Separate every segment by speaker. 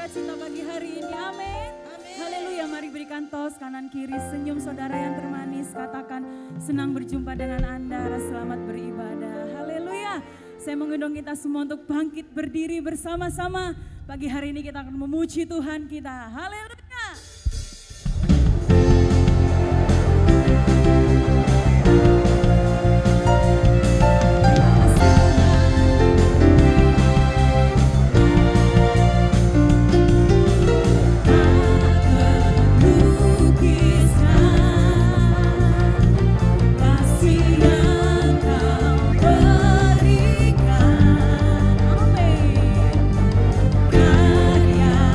Speaker 1: sukacita pagi hari ini. Amin. Haleluya, mari berikan tos kanan kiri, senyum saudara yang termanis, katakan senang berjumpa dengan Anda, selamat beribadah. Haleluya. Saya mengundang kita semua untuk bangkit berdiri bersama-sama. Pagi hari ini kita akan memuji Tuhan kita. Haleluya.
Speaker 2: Karya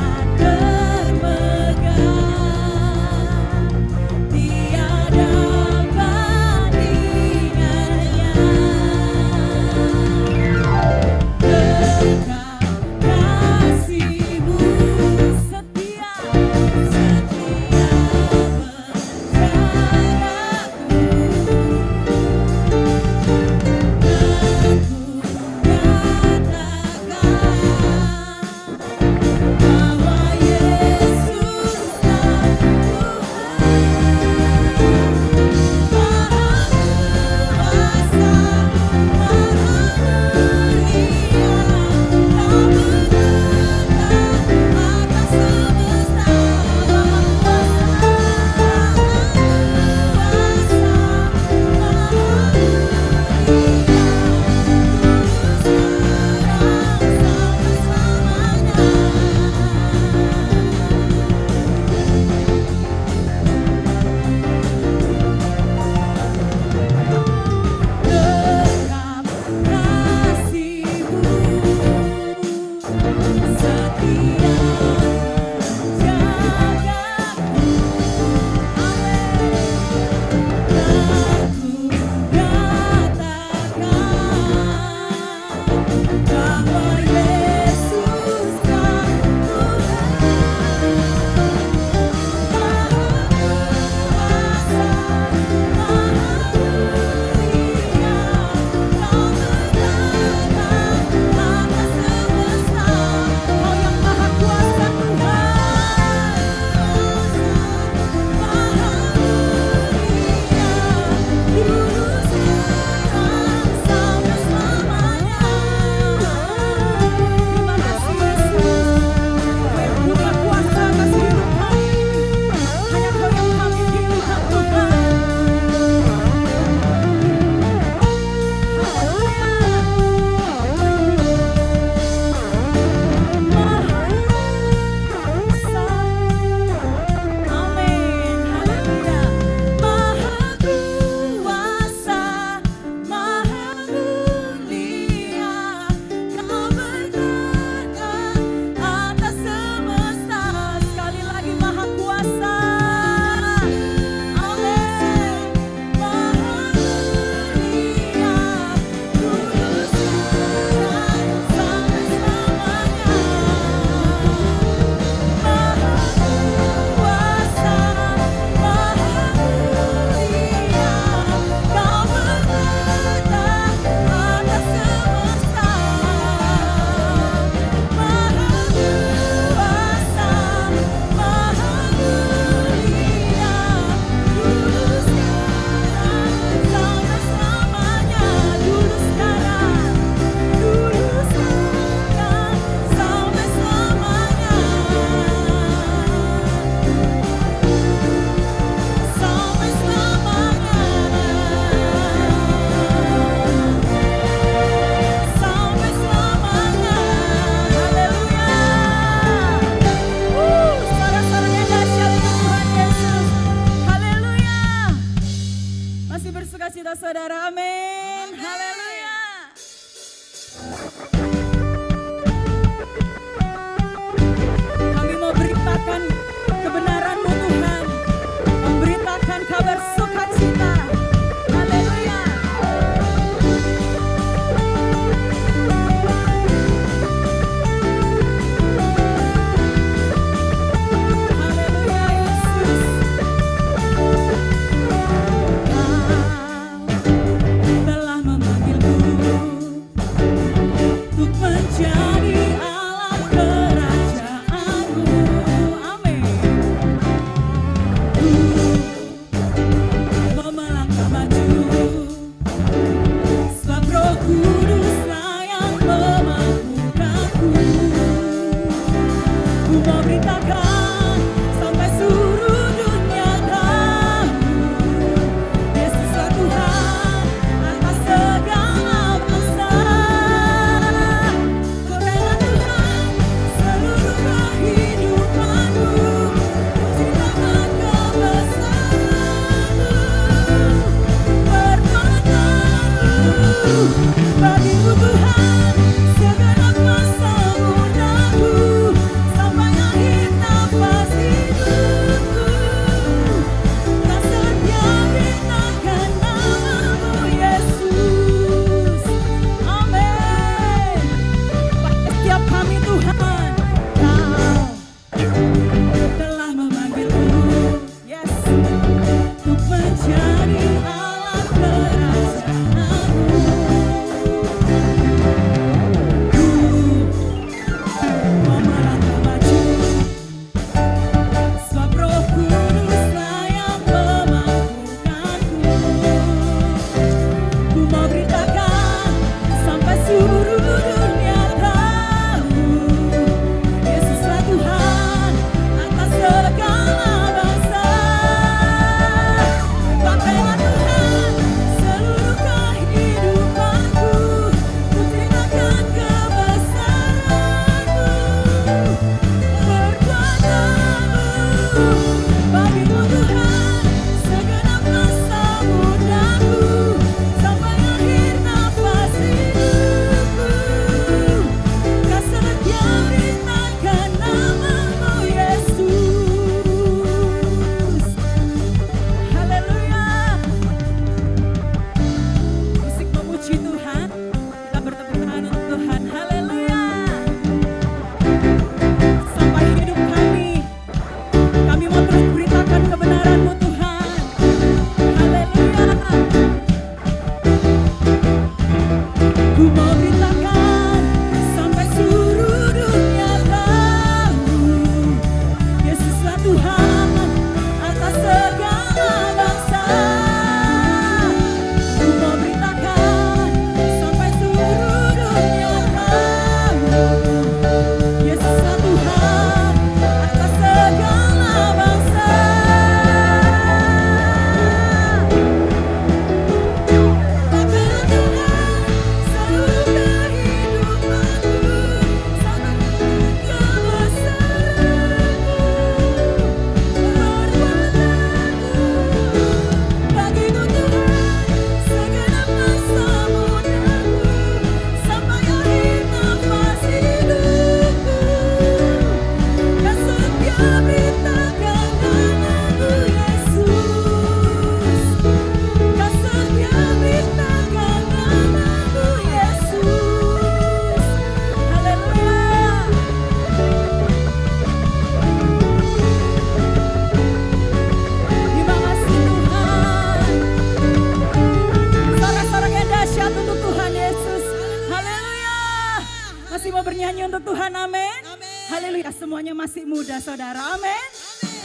Speaker 1: Saudara, amin.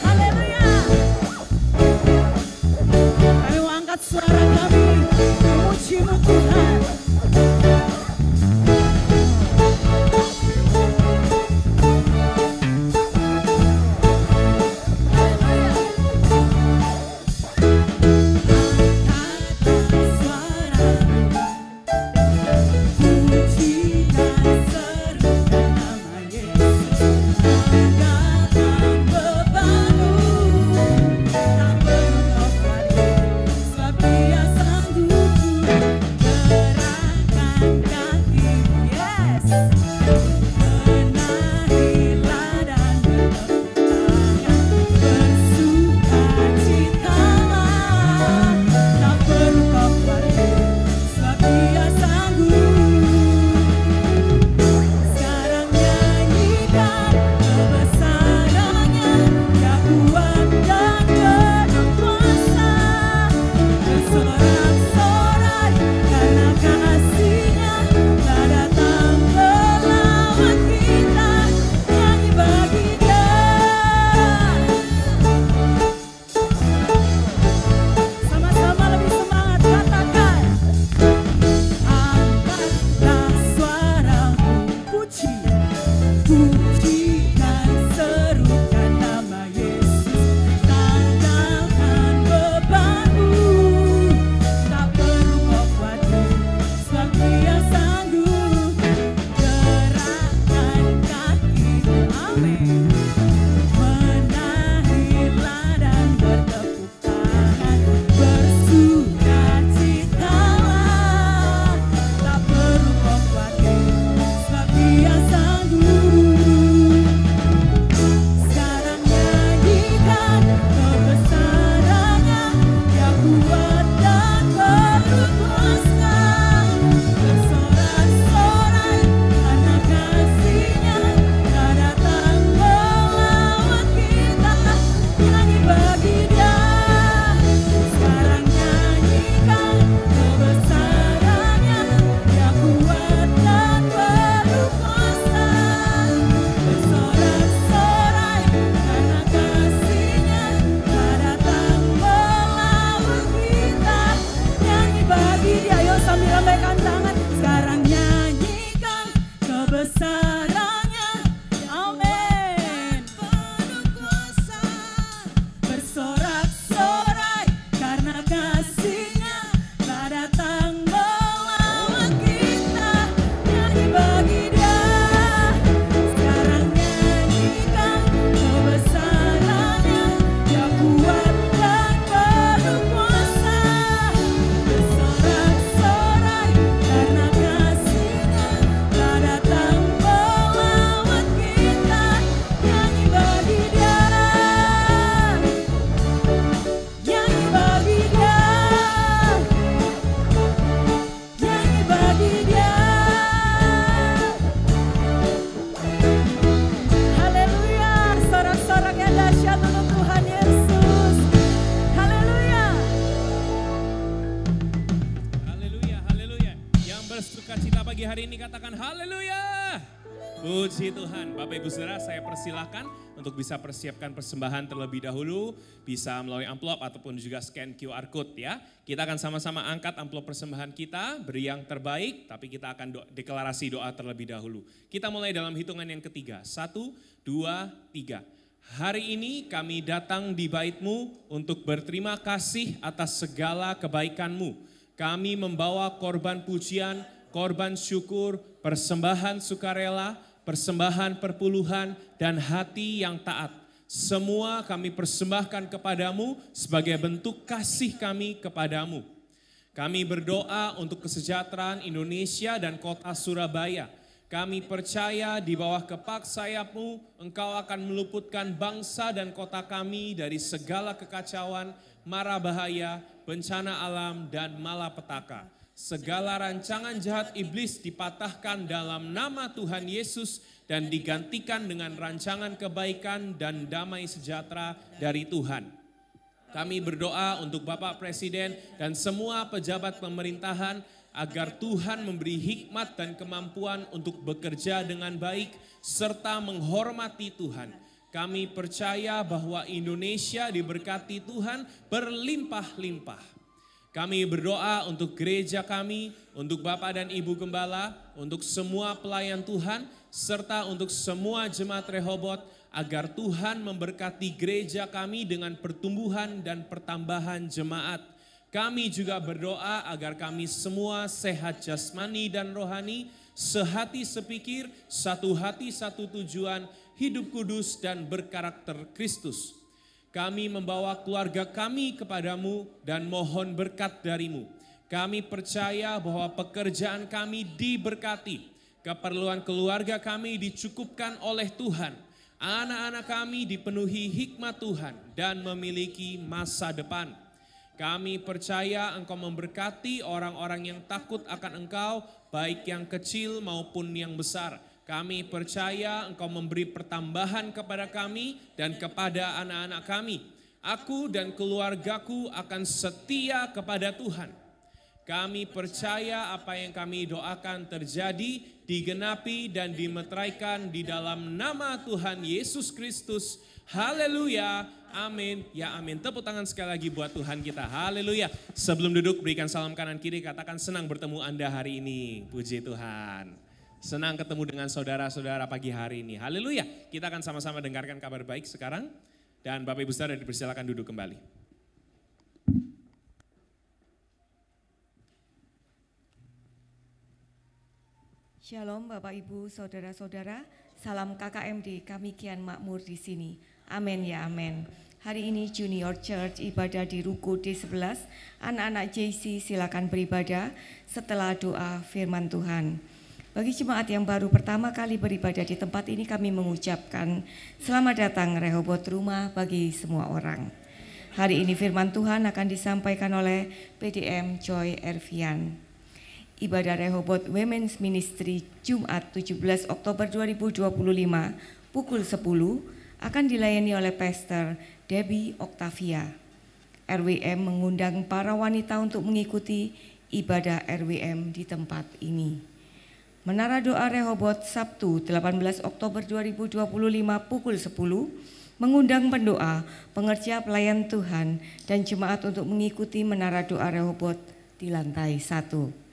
Speaker 1: Haleluya. Kami mau angkat suara kami, memuji-Mu Tuhan.
Speaker 2: Dia sanggup gerakkan
Speaker 1: Menarilah dan bertepuk tangan, bersukacitalah, tak perlu kau khawatir, sebab Dia sanggup. Sekarang nyanyikan kebesarannya, Dia kuat dan berkuasa. Bersorak-sorai karena kasih-Nya, Dia datang melawan kita. Nyanyi bagi Dia. Sekarang nyanyikan kebesarannya, Dia kuat dan berkuasa. Bersorak-sorai karena kasih-Nya, Dia datang melawan kita. Nyanyi bagi Dia, ayo sambil lambaikan tangan. Sekarang nyanyikan kebesarannya, amin. Penuh kuasa. Bersorak-sorai karena kasih-Nya, Dia datang melawan kita. Nyanyi bagi Dia. Sekarang nyanyikan kebesarannya, Dia kuat dan berkuasa. Bersorak-sorai karena kasih-Nya, Dia datang melawan kita. Nyanyi bagi Dia. Nyanyi bagi Dia. Nyanyi bagi Dia. Haleluya, sorak-sorak yang dahsyat untuk Tuhan Yesus. Haleluya.
Speaker 2: Haleluya, haleluya. Yang bersukacita pagi hari ini katakan haleluya. Puji Tuhan. Bapak Ibu Saudara, saya persilahkan untuk bisa persiapkan persembahan terlebih dahulu. Bisa melalui amplop ataupun juga scan QR Code ya. Kita akan sama-sama angkat amplop persembahan kita, beri yang terbaik. Tapi kita akan deklarasi doa terlebih dahulu. Kita mulai dalam hitungan yang ketiga. 1, 2, 3. Hari ini kami datang di bait-Mu untuk berterima kasih atas segala kebaikan-Mu. Kami membawa korban pujian, korban syukur, persembahan sukarela, persembahan perpuluhan, dan hati yang taat. Semua kami persembahkan kepadamu sebagai bentuk kasih kami kepadamu. Kami berdoa untuk kesejahteraan Indonesia dan kota Surabaya. Kami percaya di bawah kepak sayap-Mu, Engkau akan meluputkan bangsa dan kota kami dari segala kekacauan, mara bahaya, bencana alam, dan malapetaka. Segala rancangan jahat iblis dipatahkan dalam nama Tuhan Yesus dan digantikan dengan rancangan kebaikan dan damai sejahtera dari Tuhan. Kami berdoa untuk Bapak Presiden dan semua pejabat pemerintahan agar Tuhan memberi hikmat dan kemampuan untuk bekerja dengan baik serta menghormati Tuhan. Kami percaya bahwa Indonesia diberkati Tuhan berlimpah-limpah. Kami berdoa untuk gereja kami, untuk Bapak dan Ibu Gembala, untuk semua pelayan Tuhan, serta untuk semua jemaat Rehobot, agar Tuhan memberkati gereja kami dengan pertumbuhan dan pertambahan jemaat. Kami juga berdoa agar kami semua sehat jasmani dan rohani, sehati sepikir, satu hati satu tujuan, hidup kudus dan berkarakter Kristus. Kami membawa keluarga kami kepadamu dan mohon berkat darimu. Kami percaya bahwa pekerjaan kami diberkati, keperluan keluarga kami dicukupkan oleh Tuhan. Anak-anak kami dipenuhi hikmat Tuhan dan memiliki masa depan. Kami percaya Engkau memberkati orang-orang yang takut akan Engkau, baik yang kecil maupun yang besar. Kami percaya Engkau memberi pertambahan kepada kami dan kepada anak-anak kami. Aku dan keluargaku akan setia kepada Tuhan. Kami percaya apa yang kami doakan terjadi, digenapi dan dimeteraikan di dalam nama Tuhan Yesus Kristus. Haleluya, amin, ya amin. Tepuk tangan sekali lagi buat Tuhan kita, haleluya. Sebelum duduk berikan salam kanan kiri, katakan senang bertemu Anda hari ini, puji Tuhan. Senang ketemu dengan saudara-saudara pagi hari ini. Haleluya. Kita akan sama-sama dengarkan kabar baik sekarang. Dan Bapak Ibu Saudara dipersilakan duduk kembali.
Speaker 3: Shalom Bapak Ibu Saudara-saudara. Salam KKMD, kami kian makmur di sini. Amin ya amin. Hari ini Junior Church ibadah di Ruko D11. Anak-anak JC silakan beribadah setelah doa firman Tuhan. Bagi jemaat yang baru pertama kali beribadah di tempat ini, kami mengucapkan selamat datang Rehoboth, rumah bagi semua orang. Hari ini firman Tuhan akan disampaikan oleh PDM Joy Ervian. Ibadah Rehoboth Women's Ministry Jumat 17 Oktober 2025 pukul 10 akan dilayani oleh Pastor Debbie Octavia. RWM mengundang para wanita untuk mengikuti ibadah RWM di tempat ini. Menara Doa Rehoboth Sabtu 18 Oktober 2025 pukul 10 mengundang pendoa, pengerja pelayan Tuhan dan jemaat untuk mengikuti Menara Doa Rehoboth di lantai 1.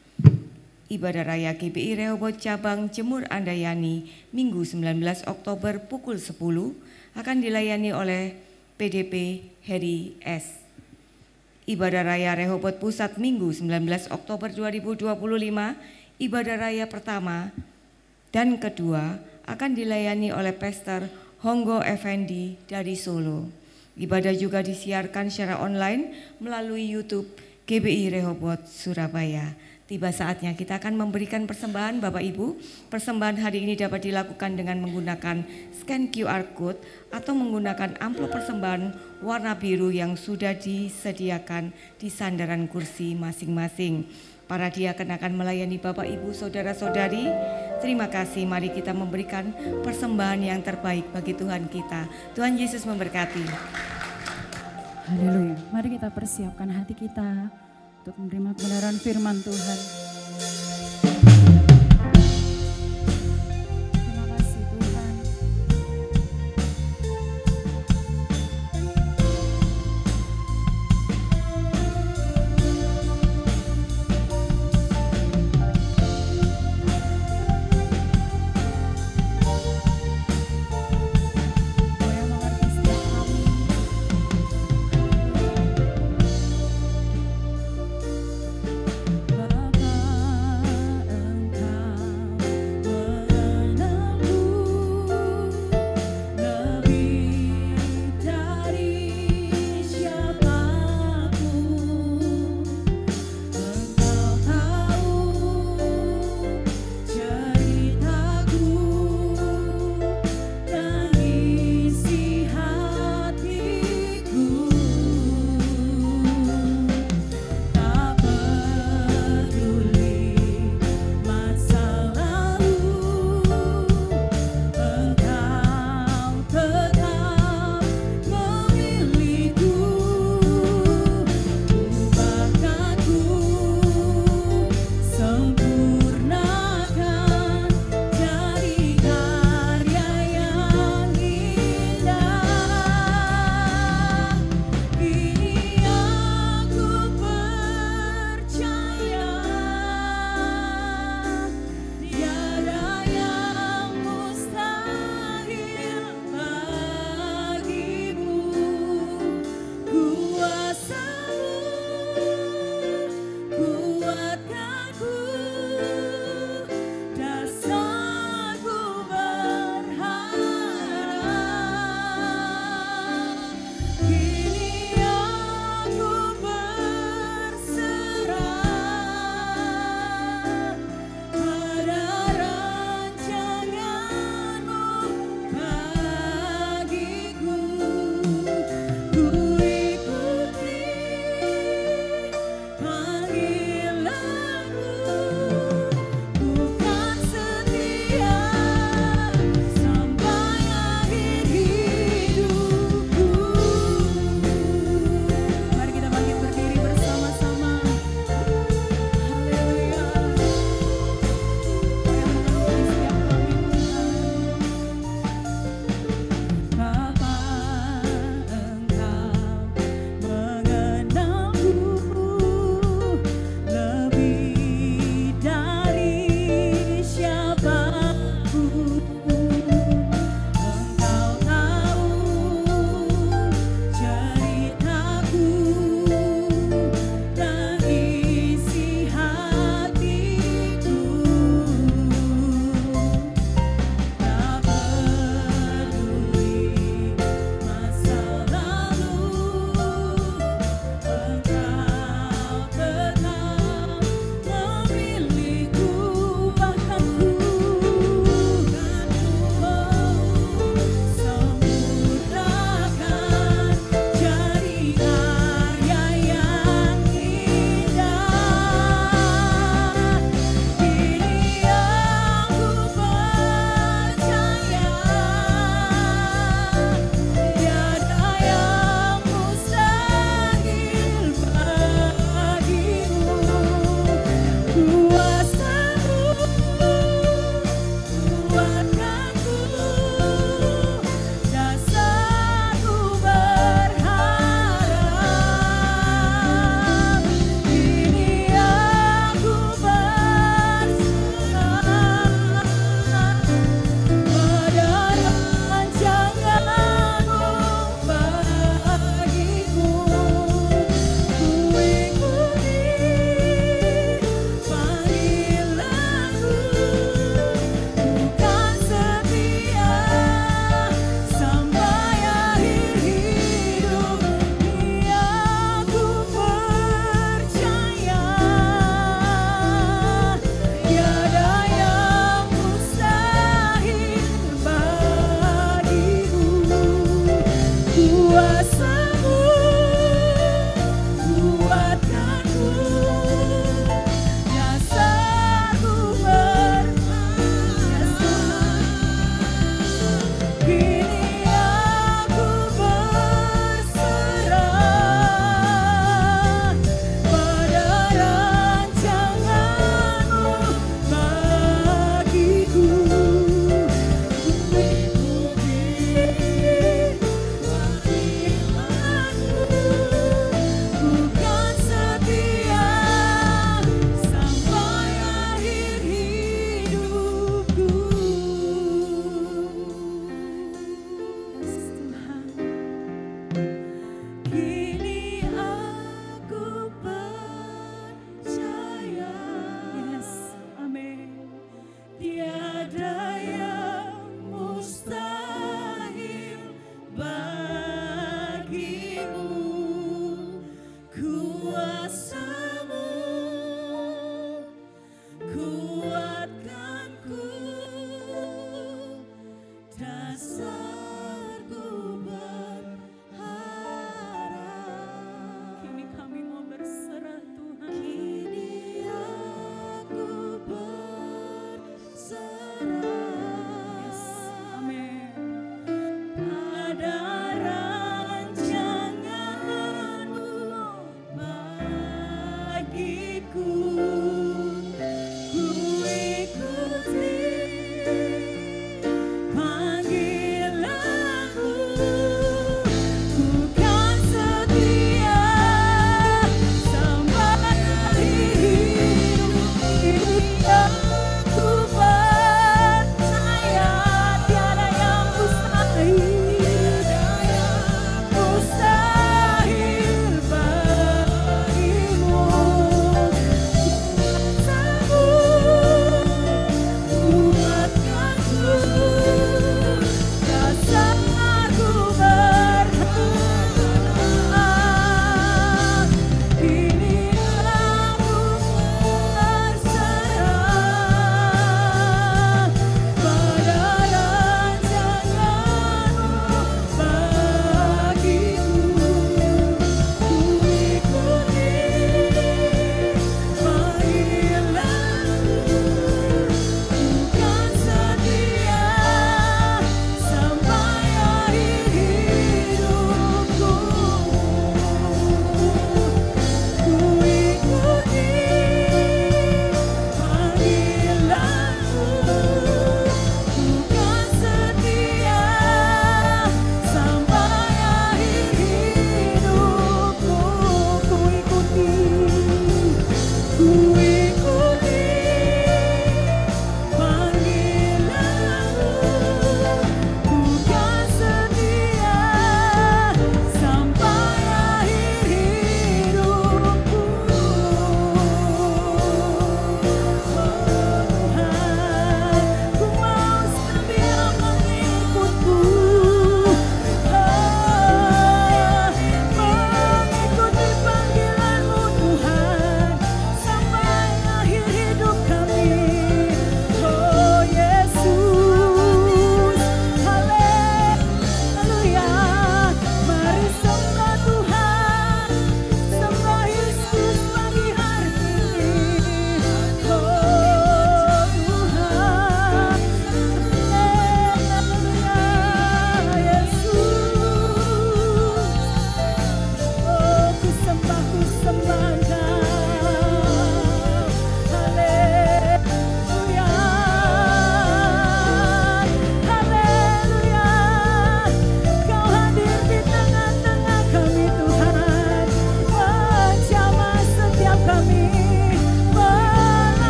Speaker 3: Ibadah Raya GBI Rehoboth Cabang Jemur Andayani Minggu 19 Oktober pukul 10 akan dilayani oleh PDP Heri S. Ibadah Raya Rehoboth Pusat Minggu 19 Oktober 2025, ibadah raya pertama dan kedua akan dilayani oleh Pastor Honggo Effendi dari Solo. Ibadah juga disiarkan secara online melalui YouTube GBI Rehoboth Surabaya. Tiba saatnya kita akan memberikan persembahan Bapak Ibu. Persembahan hari ini dapat dilakukan dengan menggunakan scan QR Code atau menggunakan amplop persembahan warna biru yang sudah disediakan di sandaran kursi masing-masing. Para diaken akan melayani Bapak Ibu Saudara-saudari. Terima kasih, mari kita memberikan persembahan yang terbaik bagi Tuhan kita. Tuhan Yesus memberkati.
Speaker 1: Haleluya. Mari kita persiapkan hati kita untuk menerima kebenaran firman Tuhan. Terima kasih Tuhan.
Speaker 4: Bapa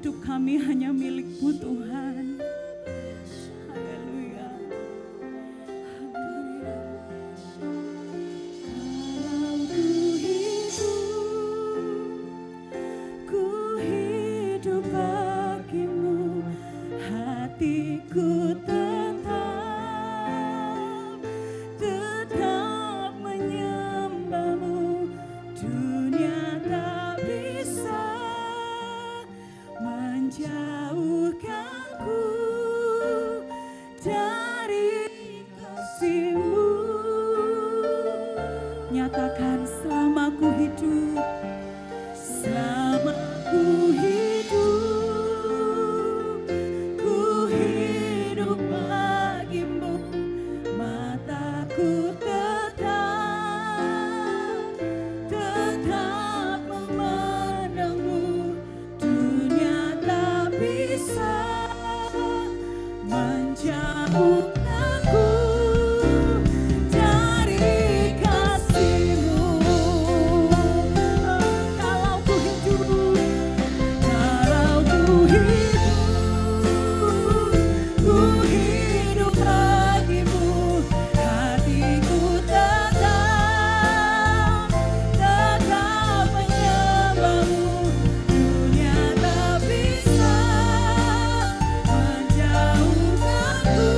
Speaker 1: hidup kami hanya milik-Mu Tuhan. Haleluya. Ku hidup bagi-Mu, hatiku tetap menyembah-Mu. Dunia tak bisa menjauhkanku dari kasih-Mu. Nyatakan selama ku hidup, selama ku hidup bagi-Mu. Mataku tetap memandang-Mu. Dunia tak bisa menjauhkanku dari kasih-Mu. Kalau ku hidup bagi-Mu, hatiku tetap menyembah-Mu. Dunia tak bisa menjauhkanku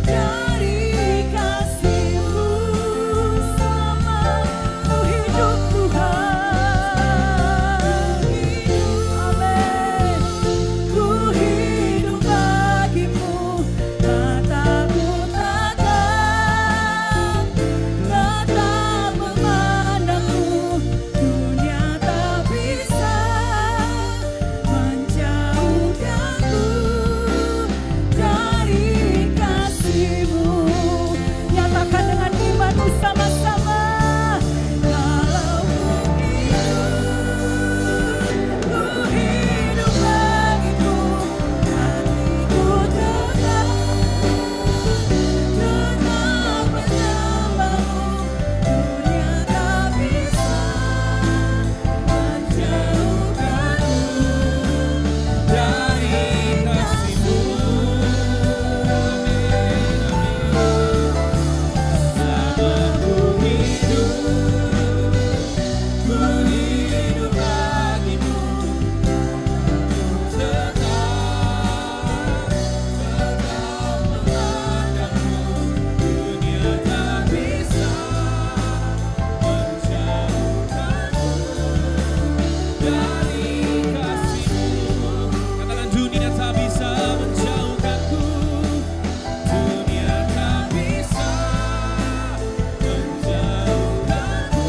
Speaker 1: dari kasih-Mu. Selama ku hidup Tuhan, amin. Ku hidup bagi-Mu, mataku tetap memandang-Mu. Dunia tak bisa menjauhkanku dari kasih-Mu. Nyatakan dengan imanmu sama-sama. Kalau ku hidup bagi-Mu, hatiku tetap menyembah-Mu. Dunia tak bisa menjauhkanku
Speaker 2: Dari kasih-Mu. Selama ku hidup bagi-Mu. Tetap memandang-Mu. Dunia tak bisa menjauhkanku dari kasih-Mu. Katakan dunia tak bisa menjauhkanku. Dunia tak bisa menjauhkanku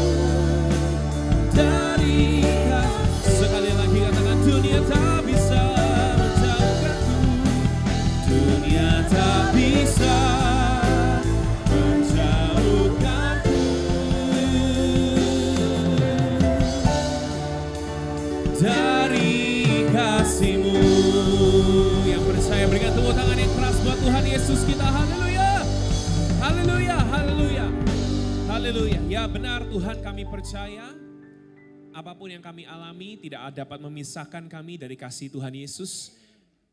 Speaker 2: dari kasih. Sekali lagi katakan dunia tak bisa menjauhkanku. Dunia tak bisa menjauhkanku dari kasih-Mu. Yang percaya berikan tepuk tangan yang keras buat Tuhan Yesus kita. Haleluya. Haleluya. Haleluya. Haleluya. Ya benar Tuhan, kami percaya apapun yang kami alami tidak dapat memisahkan kami dari kasih Tuhan Yesus.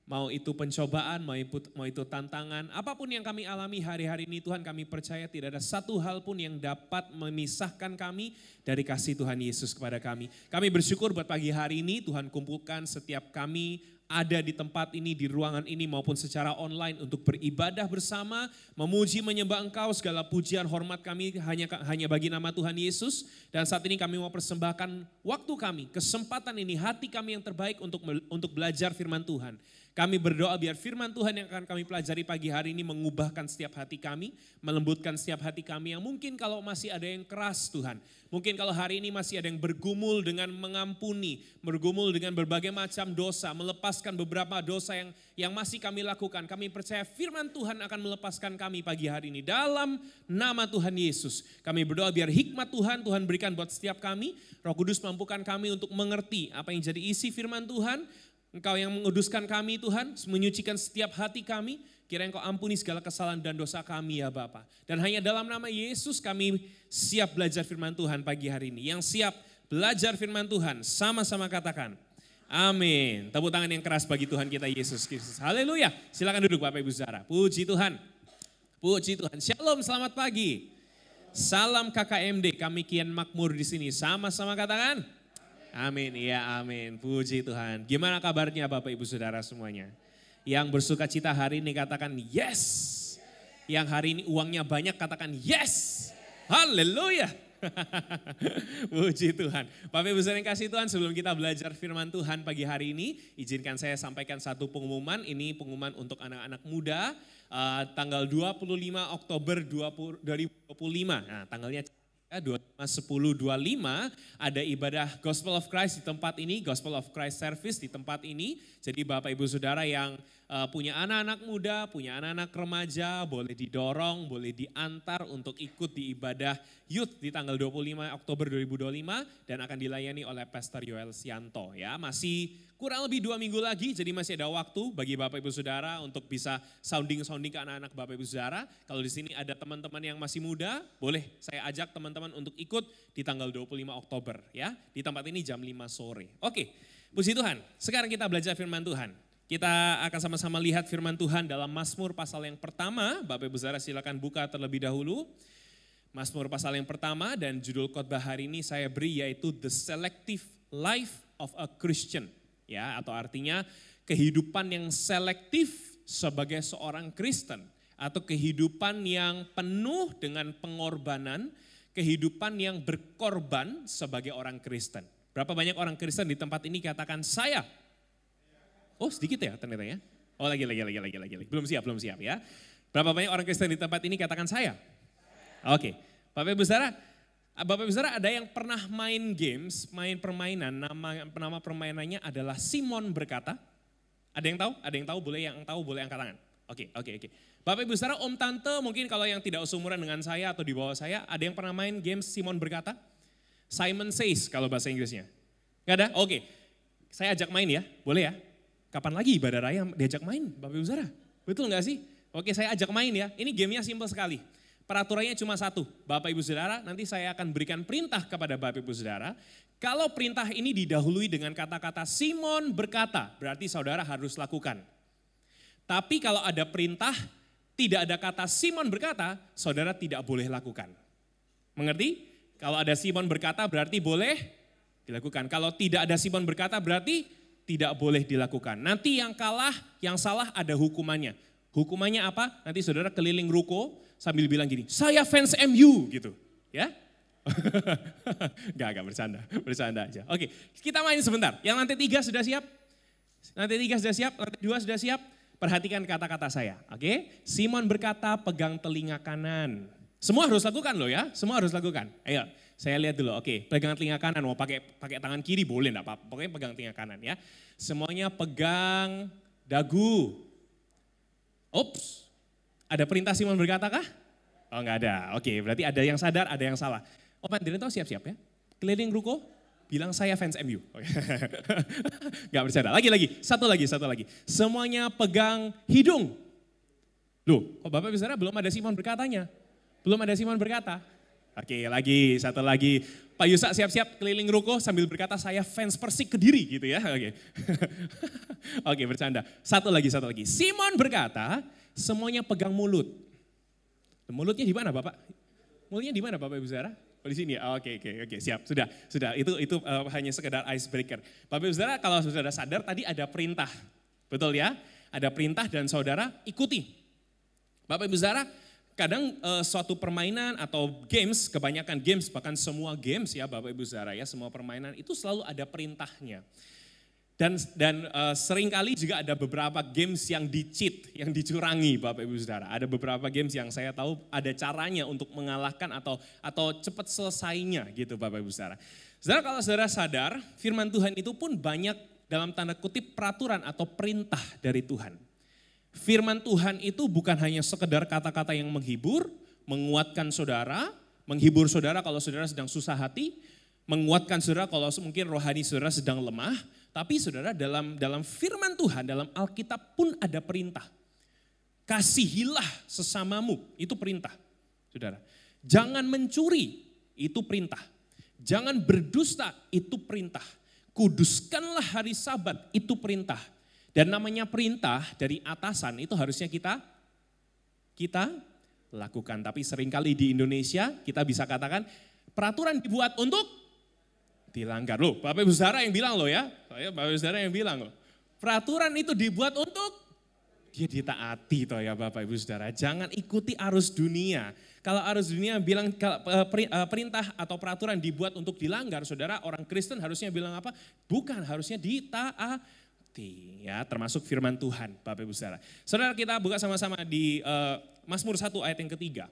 Speaker 2: Mau itu pencobaan, mau itu tantangan, apapun yang kami alami hari-hari ini Tuhan, kami percaya tidak ada satu hal pun yang dapat memisahkan kami dari kasih Tuhan Yesus kepada kami. Kami bersyukur buat pagi hari ini Tuhan kumpulkan setiap kami ada di tempat ini, di ruangan ini maupun secara online untuk beribadah bersama, memuji menyembah Engkau. Segala pujian hormat kami hanya bagi nama Tuhan Yesus. Dan saat ini kami mau persembahkan waktu kami, kesempatan ini, hati kami yang terbaik untuk belajar firman Tuhan. Kami berdoa biar firman Tuhan yang akan kami pelajari pagi hari ini mengubahkan setiap hati kami, melembutkan setiap hati kami yang mungkin kalau masih ada yang keras Tuhan. Mungkin kalau hari ini masih ada yang bergumul dengan mengampuni, bergumul dengan berbagai macam dosa, melepaskan beberapa dosa yang masih kami lakukan. Kami percaya firman Tuhan akan melepaskan kami pagi hari ini. Dalam nama Tuhan Yesus, kami berdoa biar hikmat Tuhan berikan buat setiap kami. Roh Kudus mampukan kami untuk mengerti apa yang jadi isi firman Tuhan. Engkau yang menguduskan kami Tuhan, menyucikan setiap hati kami. Kiranya Engkau ampuni segala kesalahan dan dosa kami ya Bapa. Dan hanya dalam nama Yesus kami siap belajar firman Tuhan pagi hari ini. Yang siap belajar firman Tuhan, sama-sama katakan, Amin. Tepuk tangan yang keras bagi Tuhan kita Yesus Kristus. Haleluya. Silakan duduk Bapak Ibu Saudara. Puji Tuhan. Puji Tuhan. Shalom, selamat pagi. Salam KKMD, kami kian makmur di sini. Sama-sama katakan. Amin. Ya, amin. Puji Tuhan. Gimana kabarnya Bapak Ibu Saudara semuanya? Yang bersuka cita hari ini katakan yes. Yang hari ini uangnya banyak katakan yes. Haleluya. Puji Tuhan. Bapak Ibu saudara yang kasih Tuhan, sebelum kita belajar firman Tuhan pagi hari ini, izinkan saya sampaikan satu pengumuman. Ini pengumuman untuk anak-anak muda, tanggal 25 Oktober 2025. Nah, tanggalnya 25-10-25 ada ibadah Gospel of Christ di tempat ini, Gospel of Christ Service di tempat ini. Jadi Bapak Ibu Saudara yang punya anak-anak muda, punya anak-anak remaja, boleh didorong, boleh diantar untuk ikut di ibadah Youth di tanggal 25 Oktober 2025 dan akan dilayani oleh Pastor Yoel Sianto. Ya, masih kurang lebih 2 minggu lagi, jadi masih ada waktu bagi Bapak Ibu Saudara untuk bisa sounding ke anak-anak Bapak Ibu Saudara. Kalau di sini ada teman-teman yang masih muda, boleh saya ajak teman-teman untuk ikut di tanggal 25 Oktober ya. Di tempat ini jam 5 sore. Oke, puji Tuhan. Sekarang kita belajar firman Tuhan. Kita akan sama-sama lihat firman Tuhan dalam Mazmur pasal yang pertama. Bapak Ibu Saudara silakan buka terlebih dahulu. Mazmur pasal yang pertama dan judul khotbah hari ini saya beri yaitu The Selective Life of a Christian. Ya, atau artinya kehidupan yang selektif sebagai seorang Kristen. Atau kehidupan yang penuh dengan pengorbanan, kehidupan yang berkorban sebagai orang Kristen. Berapa banyak orang Kristen di tempat ini katakan saya? Oh sedikit ya ternyata ya. Oh lagi. Belum siap ya. Berapa banyak orang Kristen di tempat ini katakan saya? Oke. Bapak Ibu Saudara ada yang pernah main games, main permainan, nama permainannya adalah Simon Berkata. Ada yang tahu? Ada yang tahu? Boleh angkat tangan. Oke. Bapak Ibu Saudara, Om Tante mungkin kalau yang tidak seumuran dengan saya atau di bawah saya, ada yang pernah main games Simon Berkata? Simon Says kalau bahasa Inggrisnya. Gak ada? Oke. Saya ajak main ya, boleh ya? Kapan lagi ibadah raya diajak main Bapak Ibu Saudara? Betul gak sih? Oke, saya ajak main ya. Ini gamenya simpel sekali. Peraturannya cuma satu. Bapak Ibu Saudara, nanti saya akan berikan perintah kepada Bapak Ibu Saudara. Kalau perintah ini didahului dengan kata-kata Simon berkata, berarti saudara harus lakukan. Tapi kalau ada perintah, tidak ada kata Simon berkata, saudara tidak boleh lakukan. Mengerti? Kalau ada Simon berkata berarti boleh dilakukan. Kalau tidak ada Simon berkata berarti tidak boleh dilakukan. Nanti yang kalah, yang salah ada hukumannya. Hukumannya apa? Nanti saudara keliling ruko sambil bilang gini, saya fans MU gitu. Ya? Enggak bercanda aja. Oke, kita main sebentar. Yang lantai 3 sudah siap? Lantai 3 sudah siap? Lantai 2 sudah siap? Perhatikan kata-kata saya. Oke, Simon berkata pegang telinga kanan. Semua harus lakukan loh ya, semua harus lakukan. Ayo. Saya lihat dulu, oke, pegang telinga kanan, mau pakai tangan kiri boleh enggak apa-apa, pokoknya pegang telinga kanan ya. Semuanya pegang dagu. Ups, ada perintah Simon berkata kah? Oh enggak ada, oke berarti ada yang sadar, ada yang salah. Oh Mandirin tahu siap-siap ya, keliling ruko, bilang saya fans MU. Enggak bercanda, satu lagi. Semuanya pegang hidung. Loh, kok Bapak Saudara belum ada Simon berkatanya? Belum ada Simon berkata. Oke, satu lagi. Pak Yusak siap-siap keliling ruko sambil berkata saya fans Persik Kediri gitu ya. Oke. Oke, bercanda. Satu lagi. Simon berkata, semuanya pegang mulut. Mulutnya di mana Bapak? Mulutnya di mana Bapak Ibu Saudara? Oh di sini ya. Oke, siap. Sudah. Itu hanya sekedar icebreaker. Bapak Ibu Saudara, kalau saudara sadar tadi ada perintah. Betul ya? Ada perintah dan saudara ikuti. Bapak Ibu Saudara, kadang suatu permainan atau games, kebanyakan games, bahkan semua games ya Bapak Ibu Saudara ya, semua permainan itu selalu ada perintahnya. Dan seringkali juga ada beberapa games yang di-cheat, yang dicurangi Bapak Ibu Saudara. Ada beberapa games yang saya tahu ada caranya untuk mengalahkan atau cepat selesainya gitu Bapak Ibu Saudara. Saudara kalau saudara sadar, firman Tuhan itu pun banyak dalam tanda kutip peraturan atau perintah dari Tuhan. Firman Tuhan itu bukan hanya sekedar kata-kata yang menghibur, menguatkan saudara, menghibur saudara kalau saudara sedang susah hati, menguatkan saudara kalau mungkin rohani saudara sedang lemah, tapi saudara dalam firman Tuhan, dalam Alkitab pun ada perintah. Kasihilah sesamamu, itu perintah. Saudara, jangan mencuri, itu perintah. Jangan berdusta, itu perintah. Kuduskanlah hari Sabat, itu perintah. Dan namanya perintah dari atasan itu harusnya kita lakukan. Tapi seringkali di Indonesia kita bisa katakan peraturan dibuat untuk dilanggar. Loh, Bapak Ibu Saudara yang bilang loh ya. Bapak Ibu Saudara yang bilang loh. Peraturan itu dibuat untuk dia ditaati toh ya Bapak Ibu Saudara. Jangan ikuti arus dunia. Kalau arus dunia bilang perintah atau peraturan dibuat untuk dilanggar, saudara, orang Kristen harusnya bilang apa? Bukan, harusnya ditaati. Ya, termasuk firman Tuhan, Bapak Ibu Saudara. Saudara, kita buka sama-sama di Mazmur 1 ayat yang ketiga.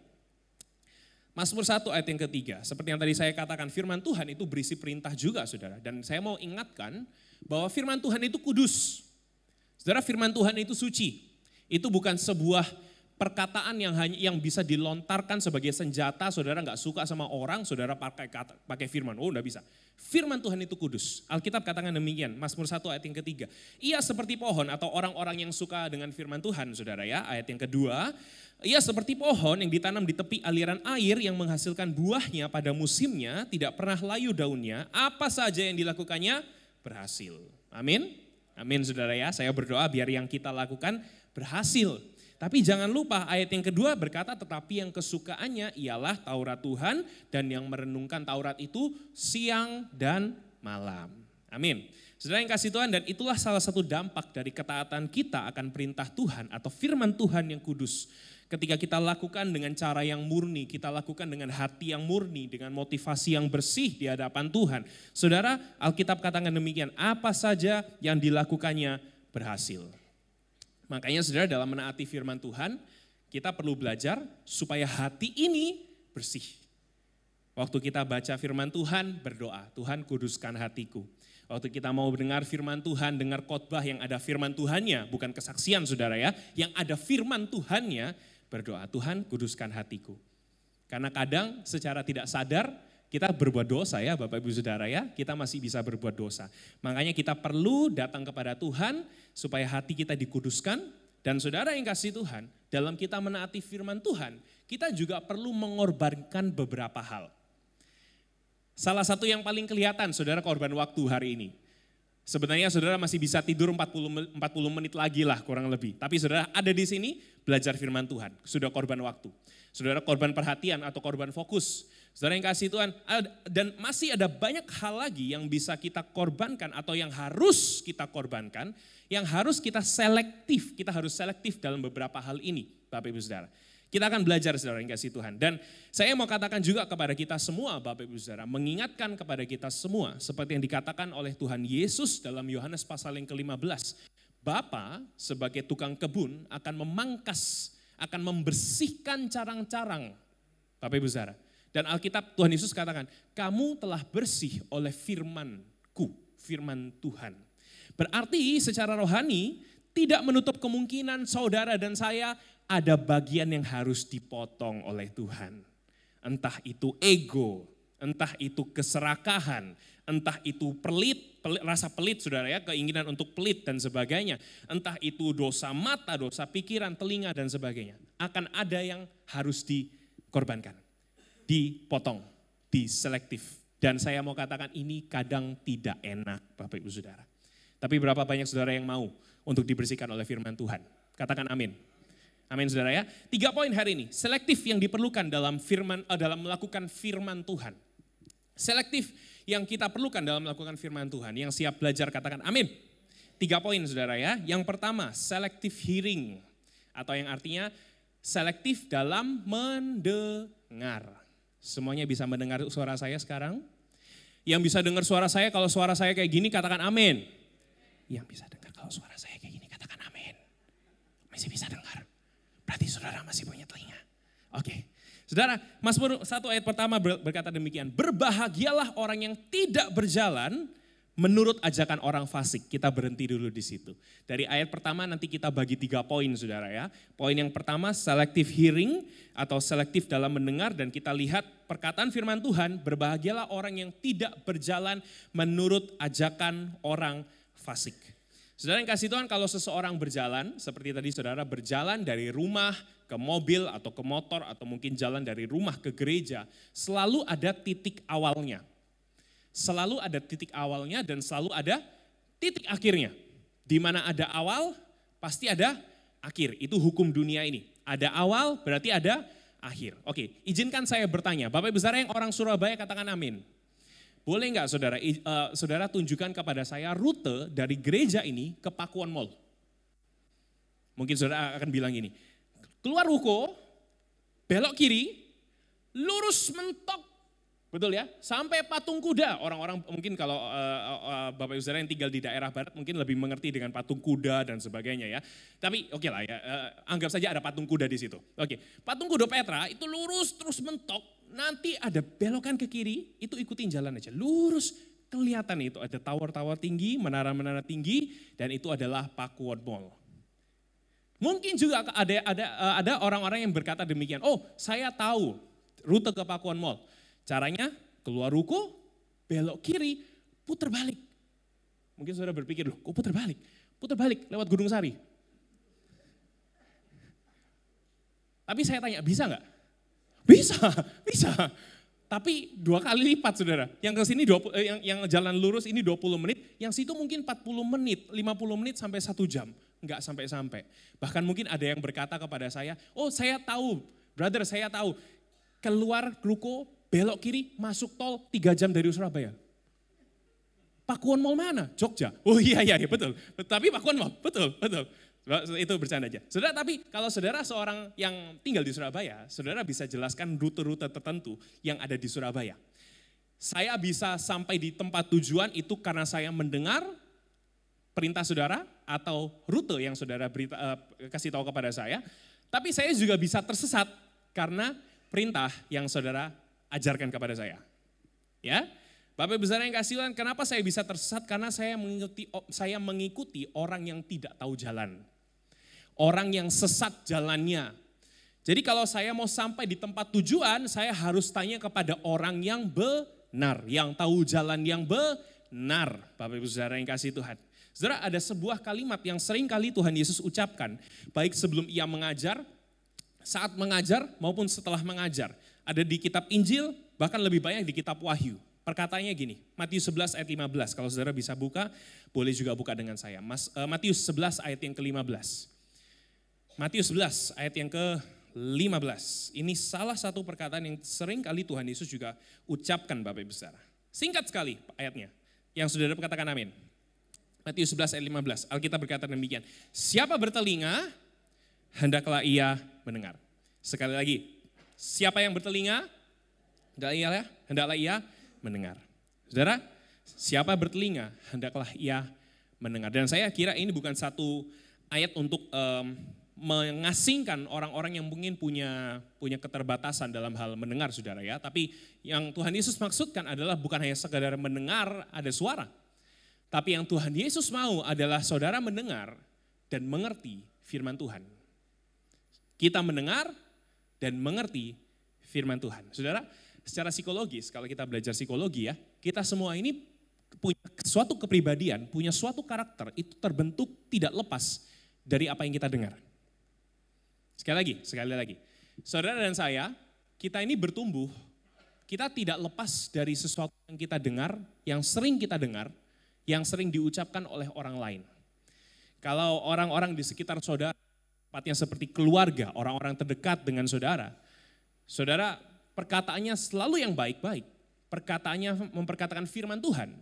Speaker 2: Mazmur 1 ayat yang ketiga. Seperti yang tadi saya katakan, firman Tuhan itu berisi perintah juga, saudara. Dan saya mau ingatkan bahwa firman Tuhan itu kudus. Saudara, firman Tuhan itu suci. Itu bukan sebuah perkataan yang bisa dilontarkan sebagai senjata. Saudara nggak suka sama orang, saudara pakai firman. Oh, enggak bisa. Firman Tuhan itu kudus. Alkitab katakan demikian, Mazmur 1 ayat yang ketiga. Ia seperti pohon atau orang-orang yang suka dengan firman Tuhan, saudara ya. Ayat yang kedua, ia seperti pohon yang ditanam di tepi aliran air yang menghasilkan buahnya pada musimnya, tidak pernah layu daunnya. Apa saja yang dilakukannya berhasil. Amin. Amin saudara ya, saya berdoa biar yang kita lakukan berhasil. Tapi jangan lupa ayat yang kedua berkata tetapi yang kesukaannya ialah Taurat Tuhan dan yang merenungkan Taurat itu siang dan malam. Amin. Saudara yang kasih Tuhan, dan itulah salah satu dampak dari ketaatan kita akan perintah Tuhan atau firman Tuhan yang kudus. Ketika kita lakukan dengan cara yang murni, kita lakukan dengan hati yang murni, dengan motivasi yang bersih di hadapan Tuhan. Saudara, Alkitab katakan demikian, apa saja yang dilakukannya berhasil. Makanya saudara, dalam menaati firman Tuhan, kita perlu belajar supaya hati ini bersih. Waktu kita baca firman Tuhan, berdoa, Tuhan kuduskan hatiku. Waktu kita mau mendengar firman Tuhan, dengar khotbah yang ada firman Tuhannya, bukan kesaksian saudara ya, yang ada firman Tuhannya, berdoa, Tuhan kuduskan hatiku. Karena kadang secara tidak sadar, kita berbuat dosa ya Bapak Ibu Saudara ya, kita masih bisa berbuat dosa. Makanya kita perlu datang kepada Tuhan supaya hati kita dikuduskan. Dan saudara yang kasih Tuhan, dalam kita menaati firman Tuhan, kita juga perlu mengorbankan beberapa hal. Salah satu yang paling kelihatan saudara korban waktu hari ini. Sebenarnya saudara masih bisa tidur 40 menit lagi lah kurang lebih. Tapi saudara ada di sini belajar firman Tuhan, sudah korban waktu. Saudara korban perhatian atau korban fokus. Saudara yang kasih Tuhan, dan masih ada banyak hal lagi yang bisa kita korbankan atau yang harus kita korbankan, yang harus kita harus selektif dalam beberapa hal ini, Bapak Ibu Saudara. Kita akan belajar saudara yang kasih Tuhan. Dan saya mau katakan juga kepada kita semua Bapak Ibu Saudara, mengingatkan kepada kita semua, seperti yang dikatakan oleh Tuhan Yesus dalam Yohanes pasal yang ke-15. Bapa sebagai tukang kebun akan memangkas, akan membersihkan carang-carang, Bapak Ibu Saudara. Dan Alkitab Tuhan Yesus katakan, kamu telah bersih oleh firman-Ku, firman Tuhan. Berarti secara rohani tidak menutup kemungkinan saudara dan saya ada bagian yang harus dipotong oleh Tuhan. Entah itu ego, entah itu keserakahan, entah itu rasa pelit saudara ya, keinginan untuk pelit dan sebagainya. Entah itu dosa mata, dosa pikiran, telinga dan sebagainya. Akan ada yang harus dikorbankan. Dipotong, diselektif. Dan saya mau katakan ini kadang tidak enak Bapak Ibu Saudara. Tapi berapa banyak saudara yang mau untuk dibersihkan oleh firman Tuhan? Katakan amin. Amin saudara ya. 3 poin hari ini, selektif yang diperlukan dalam melakukan firman Tuhan. Selektif yang kita perlukan dalam melakukan firman Tuhan. Yang siap belajar katakan amin. 3 poin saudara ya. Yang pertama, selective hearing. Atau yang artinya selektif dalam mendengar. Semuanya bisa mendengar suara saya sekarang? Yang bisa dengar suara saya, kalau suara saya kayak gini katakan amin. Yang bisa dengar kalau suara saya kayak gini katakan amin. Masih bisa dengar. Berarti saudara masih punya telinga. Oke. Saudara, Mazmur 1 ayat pertama berkata demikian. Berbahagialah orang yang tidak berjalan menurut ajakan orang fasik. Kita berhenti dulu di situ. Dari ayat pertama nanti kita bagi 3 poin saudara ya. Poin yang pertama selective hearing atau selektif dalam mendengar. Dan kita lihat perkataan firman Tuhan, berbahagialah orang yang tidak berjalan menurut ajakan orang fasik. Saudara yang kasih Tuhan, kalau seseorang berjalan, seperti tadi saudara berjalan dari rumah ke mobil atau ke motor atau mungkin jalan dari rumah ke gereja, selalu ada titik awalnya. Selalu ada titik awalnya dan selalu ada titik akhirnya. Di mana ada awal, pasti ada akhir. Itu hukum dunia ini. Ada awal, berarti ada akhir. Oke, izinkan saya bertanya. Bapak Ibu Saudara yang orang Surabaya katakan amin. Boleh enggak saudara, saudara tunjukkan kepada saya rute dari gereja ini ke Pakuan Mall. Mungkin saudara akan bilang gini, keluar ruko, belok kiri, lurus mentok. Betul ya, sampai patung kuda. Orang-orang mungkin kalau Bapak Ibu Saudara yang tinggal di daerah barat mungkin lebih mengerti dengan patung kuda dan sebagainya ya. Tapi oke lah ya, anggap saja ada patung kuda di situ. Oke, patung kuda Petra itu lurus terus mentok, nanti ada belokan ke kiri, itu ikutin jalan aja. Lurus, kelihatan itu ada tower-tower tinggi, menara-menara tinggi, dan itu adalah Pakuwon Mall. Mungkin juga ada orang-orang yang berkata demikian, oh saya tahu rute ke Pakuwon Mall. Caranya keluar ruko, belok kiri, putar balik. Mungkin saudara berpikir, loh kok putar balik? Putar balik lewat Gunung Sari. Tapi saya tanya, bisa nggak? Bisa. Tapi 2 kali lipat saudara. Yang ke sini yang jalan lurus ini 20 menit, yang situ mungkin 40 menit, 50 menit sampai 1 jam. Enggak sampai-sampai. Bahkan mungkin ada yang berkata kepada saya, oh saya tahu, brother saya tahu. Keluar ruko, belok kiri, masuk tol 3 jam dari Surabaya. Pakuwon Mall mana? Jogja. Oh iya betul. Tapi Pakuwon Mall, betul. Itu bercanda aja. Saudara, tapi kalau saudara seorang yang tinggal di Surabaya, saudara bisa jelaskan rute-rute tertentu yang ada di Surabaya. Saya bisa sampai di tempat tujuan itu karena saya mendengar perintah saudara atau rute yang saudara kasih tahu kepada saya. Tapi saya juga bisa tersesat karena perintah yang saudara ajarkan kepada saya. Ya, Bapak Ibu Saudara yang kasih Tuhan, kenapa saya bisa tersesat? Karena saya mengikuti orang yang tidak tahu jalan. Orang yang sesat jalannya. Jadi kalau saya mau sampai di tempat tujuan, saya harus tanya kepada orang yang benar, yang tahu jalan yang benar. Bapak Ibu Saudara yang kasih Tuhan. Saudara, ada sebuah kalimat yang sering kali Tuhan Yesus ucapkan, baik sebelum ia mengajar, saat mengajar maupun setelah mengajar. Ada di kitab Injil, bahkan lebih banyak di kitab Wahyu. Perkataannya gini, Matius 11 ayat 15. Kalau saudara bisa buka, boleh juga buka dengan saya. Matius 11 ayat yang ke-15. Matius 11 ayat yang ke-15. Ini salah satu perkataan yang sering kali Tuhan Yesus juga ucapkan Bapak Ibu Saudara. Singkat sekali ayatnya. Yang saudara katakan amin. Matius 11 ayat 15. Alkitab berkata demikian. Siapa bertelinga, hendaklah ia mendengar. Sekali lagi. Siapa yang bertelinga, hendaklah ia mendengar. Saudara, siapa bertelinga, hendaklah ia mendengar. Dan saya kira ini bukan satu ayat untuk mengasingkan orang-orang yang mungkin punya keterbatasan dalam hal mendengar saudara ya. Tapi yang Tuhan Yesus maksudkan adalah bukan hanya sekadar mendengar ada suara. Tapi yang Tuhan Yesus mau adalah saudara mendengar dan mengerti firman Tuhan. Kita mendengar dan mengerti firman Tuhan. Saudara, secara psikologis, kalau kita belajar psikologi ya, kita semua ini punya suatu kepribadian, punya suatu karakter, itu terbentuk tidak lepas dari apa yang kita dengar. Sekali lagi. Saudara dan saya, kita ini bertumbuh, kita tidak lepas dari sesuatu yang kita dengar, yang sering kita dengar, yang sering diucapkan oleh orang lain. Kalau orang-orang di sekitar saudara, tempatnya seperti keluarga, orang-orang terdekat dengan saudara, saudara perkataannya selalu yang baik-baik, perkataannya memperkatakan firman Tuhan,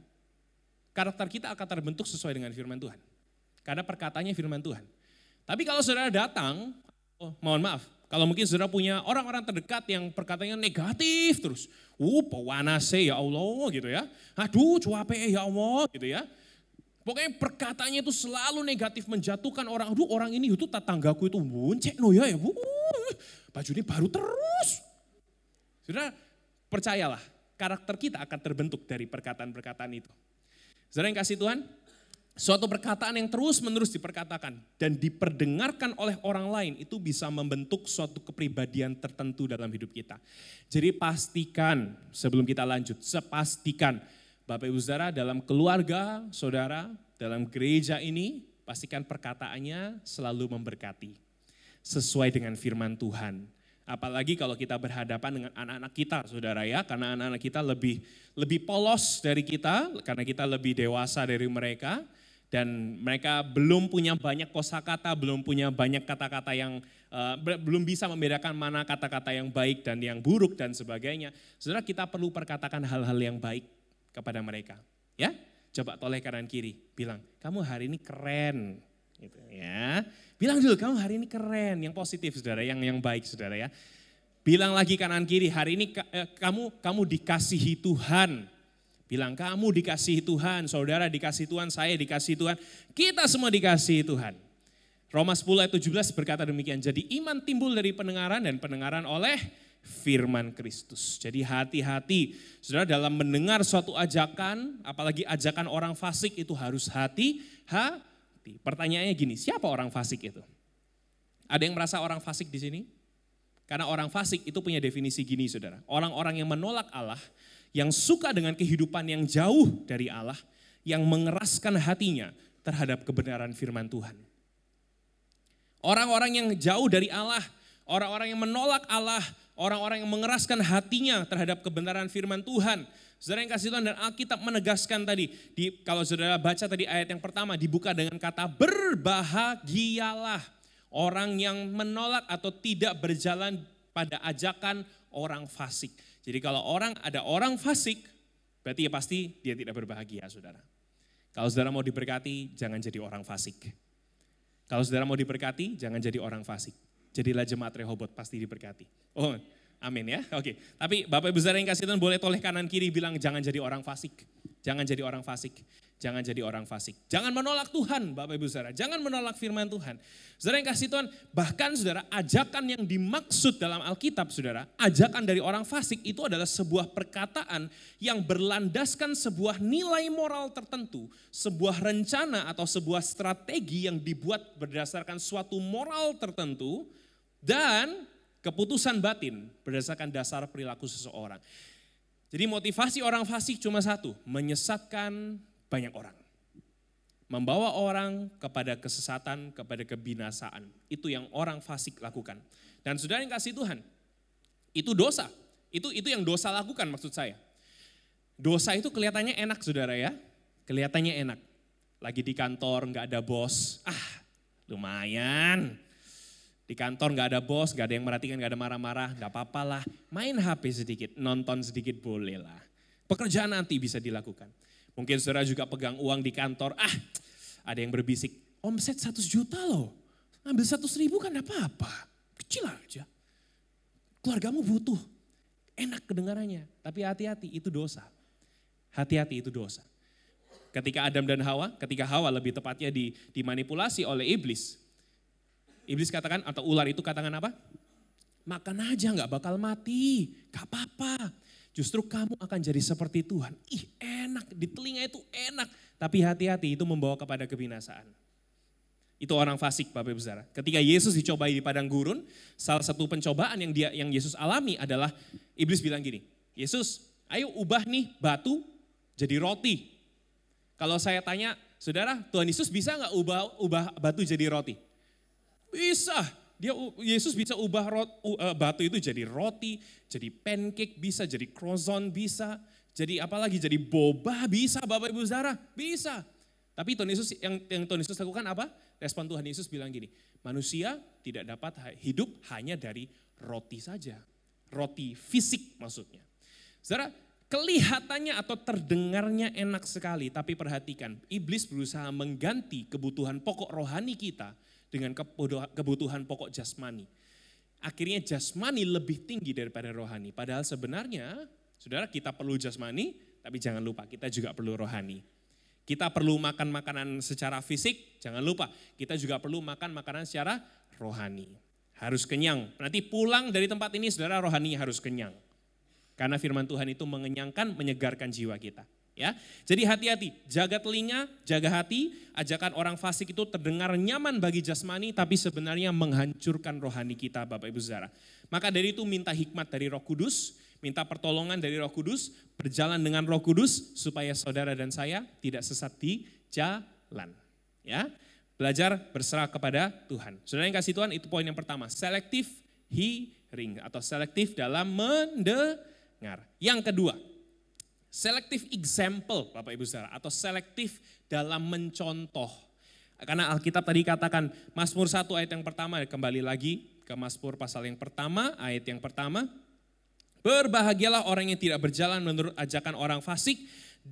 Speaker 2: karakter kita akan terbentuk sesuai dengan firman Tuhan. Karena perkataannya firman Tuhan. Tapi kalau saudara datang, mohon maaf, kalau mungkin saudara punya orang-orang terdekat yang perkataannya negatif terus, pewanase ya Allah gitu ya, aduh cuape ya Allah gitu ya. Pokoknya perkataannya itu selalu negatif, menjatuhkan orang. Aduh orang ini itu tetanggaku itu muncek no ya, baju ini baru terus. Saudara percayalah, karakter kita akan terbentuk dari perkataan-perkataan itu. Saudara yang kasih Tuhan, suatu perkataan yang terus-menerus diperkatakan dan diperdengarkan oleh orang lain itu bisa membentuk suatu kepribadian tertentu dalam hidup kita. Jadi pastikan sebelum kita lanjut, sepastikan Bapak Ibu Saudara dalam keluarga saudara, dalam gereja ini, pastikan perkataannya selalu memberkati. Sesuai dengan firman Tuhan. Apalagi kalau kita berhadapan dengan anak-anak kita, saudara ya. Karena anak-anak kita lebih polos dari kita, karena kita lebih dewasa dari mereka. Dan mereka belum punya banyak kosakata, belum punya banyak kata-kata yang, belum bisa membedakan mana kata-kata yang baik dan yang buruk dan sebagainya. Saudara, kita perlu perkatakan hal-hal yang baik kepada mereka. Ya, coba toleh kanan kiri, bilang, kamu hari ini keren. Gitu, ya. Bilang dulu, kamu hari ini keren, yang positif saudara, yang baik saudara ya. Bilang lagi kanan kiri, hari ini kamu dikasihi Tuhan. Bilang, kamu dikasihi Tuhan, saudara dikasihi Tuhan, saya dikasihi Tuhan, kita semua dikasihi Tuhan. Roma 10 ayat 17 berkata demikian, jadi iman timbul dari pendengaran dan pendengaran oleh firman Kristus. Jadi hati-hati, saudara dalam mendengar suatu ajakan, apalagi ajakan orang fasik itu harus hati-hati. Pertanyaannya gini, siapa orang fasik itu? Ada yang merasa orang fasik di sini? Karena orang fasik itu punya definisi gini saudara, orang-orang yang menolak Allah, yang suka dengan kehidupan yang jauh dari Allah, yang mengeraskan hatinya terhadap kebenaran firman Tuhan. Orang-orang yang jauh dari Allah, orang-orang yang menolak Allah, orang-orang yang mengeraskan hatinya terhadap kebenaran firman Tuhan. Saudara yang kasih Tuhan, dan Alkitab menegaskan tadi, kalau saudara baca tadi ayat yang pertama dibuka dengan kata berbahagialah orang yang menolak atau tidak berjalan pada ajakan orang fasik. Jadi kalau ada orang fasik, berarti ya pasti dia tidak berbahagia saudara. Kalau saudara mau diberkati, jangan jadi orang fasik. Kalau saudara mau diberkati, jangan jadi orang fasik. Jadilah jemaat Rehoboth, pasti diberkati. Oh, amin ya, oke. Tapi Bapak Ibu saudara yang kasih Tuhan, boleh toleh kanan kiri bilang jangan jadi orang fasik. Jangan jadi orang fasik. Jangan jadi orang fasik. Jangan menolak Tuhan Bapak Ibu saudara. Jangan menolak firman Tuhan. Saudara yang kasih Tuhan, bahkan saudara ajakan yang dimaksud dalam Alkitab saudara, ajakan dari orang fasik itu adalah sebuah perkataan yang berlandaskan sebuah nilai moral tertentu. Sebuah rencana atau sebuah strategi yang dibuat berdasarkan suatu moral tertentu dan keputusan batin berdasarkan dasar perilaku seseorang. Jadi motivasi orang fasik cuma satu, menyesatkan banyak orang. Membawa orang kepada kesesatan, kepada kebinasaan. Itu yang orang fasik lakukan. Dan saudara yang kasih Tuhan, itu dosa. Itu yang dosa lakukan maksud saya. Dosa itu kelihatannya enak saudara ya. Kelihatannya enak. Lagi di kantor gak ada bos, lumayan. Di kantor gak ada bos, gak ada yang merhatikan, gak ada marah-marah, gak apa-apa lah. Main HP sedikit, nonton sedikit boleh lah. Pekerjaan nanti bisa dilakukan. Mungkin saudara juga pegang uang di kantor, ada yang berbisik, omset 100 juta loh, ambil 100.000 kan gak apa-apa, kecil aja. Keluargamu butuh, enak kedengarannya, tapi hati-hati itu dosa. Hati-hati itu dosa. Ketika Adam dan Hawa, ketika Hawa lebih tepatnya dimanipulasi oleh iblis. Iblis katakan, atau ular itu katakan apa? Makan aja gak bakal mati, gak apa-apa. Justru kamu akan jadi seperti Tuhan. Ih enak, di telinga itu enak. Tapi hati-hati itu membawa kepada kebinasaan. Itu orang fasik Bapak Ibu Saudara. Ketika Yesus dicobai di padang gurun, salah satu pencobaan yang Yesus alami adalah iblis bilang gini, Yesus ayo ubah nih batu jadi roti. Kalau saya tanya, saudara Tuhan Yesus bisa gak ubah batu jadi roti? Bisa. Yesus bisa ubah batu itu jadi roti, jadi pancake bisa, jadi croissant bisa, jadi apalagi jadi boba bisa Bapak Ibu Saudara, bisa. Tapi Tuhan Yesus yang Tuhan Yesus lakukan apa? Respon Tuhan Yesus bilang gini, manusia tidak dapat hidup hanya dari roti saja. Roti fisik maksudnya. Saudara, kelihatannya atau terdengarnya enak sekali, tapi perhatikan, iblis berusaha mengganti kebutuhan pokok rohani kita dengan kebutuhan pokok jasmani. Akhirnya jasmani lebih tinggi daripada rohani. Padahal sebenarnya, saudara kita perlu jasmani, tapi jangan lupa kita juga perlu rohani. Kita perlu makan makanan secara fisik, jangan lupa kita juga perlu makan makanan secara rohani. Harus kenyang. Nanti pulang dari tempat ini saudara rohani harus kenyang. Karena firman Tuhan itu mengenyangkan, menyegarkan jiwa kita. Ya, jadi hati-hati, jaga telinga, jaga hati, ajakan orang fasik itu terdengar nyaman bagi jasmani tapi sebenarnya menghancurkan rohani kita Bapak Ibu Saudara. Maka dari itu minta hikmat dari Roh Kudus, minta pertolongan dari Roh Kudus, berjalan dengan Roh Kudus supaya saudara dan saya tidak sesat di jalan. Ya, belajar berserah kepada Tuhan. Saudara yang kasih Tuhan itu poin yang pertama, selective hearing atau selektif dalam mendengar. Yang kedua, selective example Bapak Ibu Saudara atau selektif dalam mencontoh. Karena Alkitab tadi katakan Mazmur 1 ayat yang pertama, kembali lagi ke Mazmur pasal yang pertama, ayat yang pertama. Berbahagialah orang yang tidak berjalan menurut ajakan orang fasik,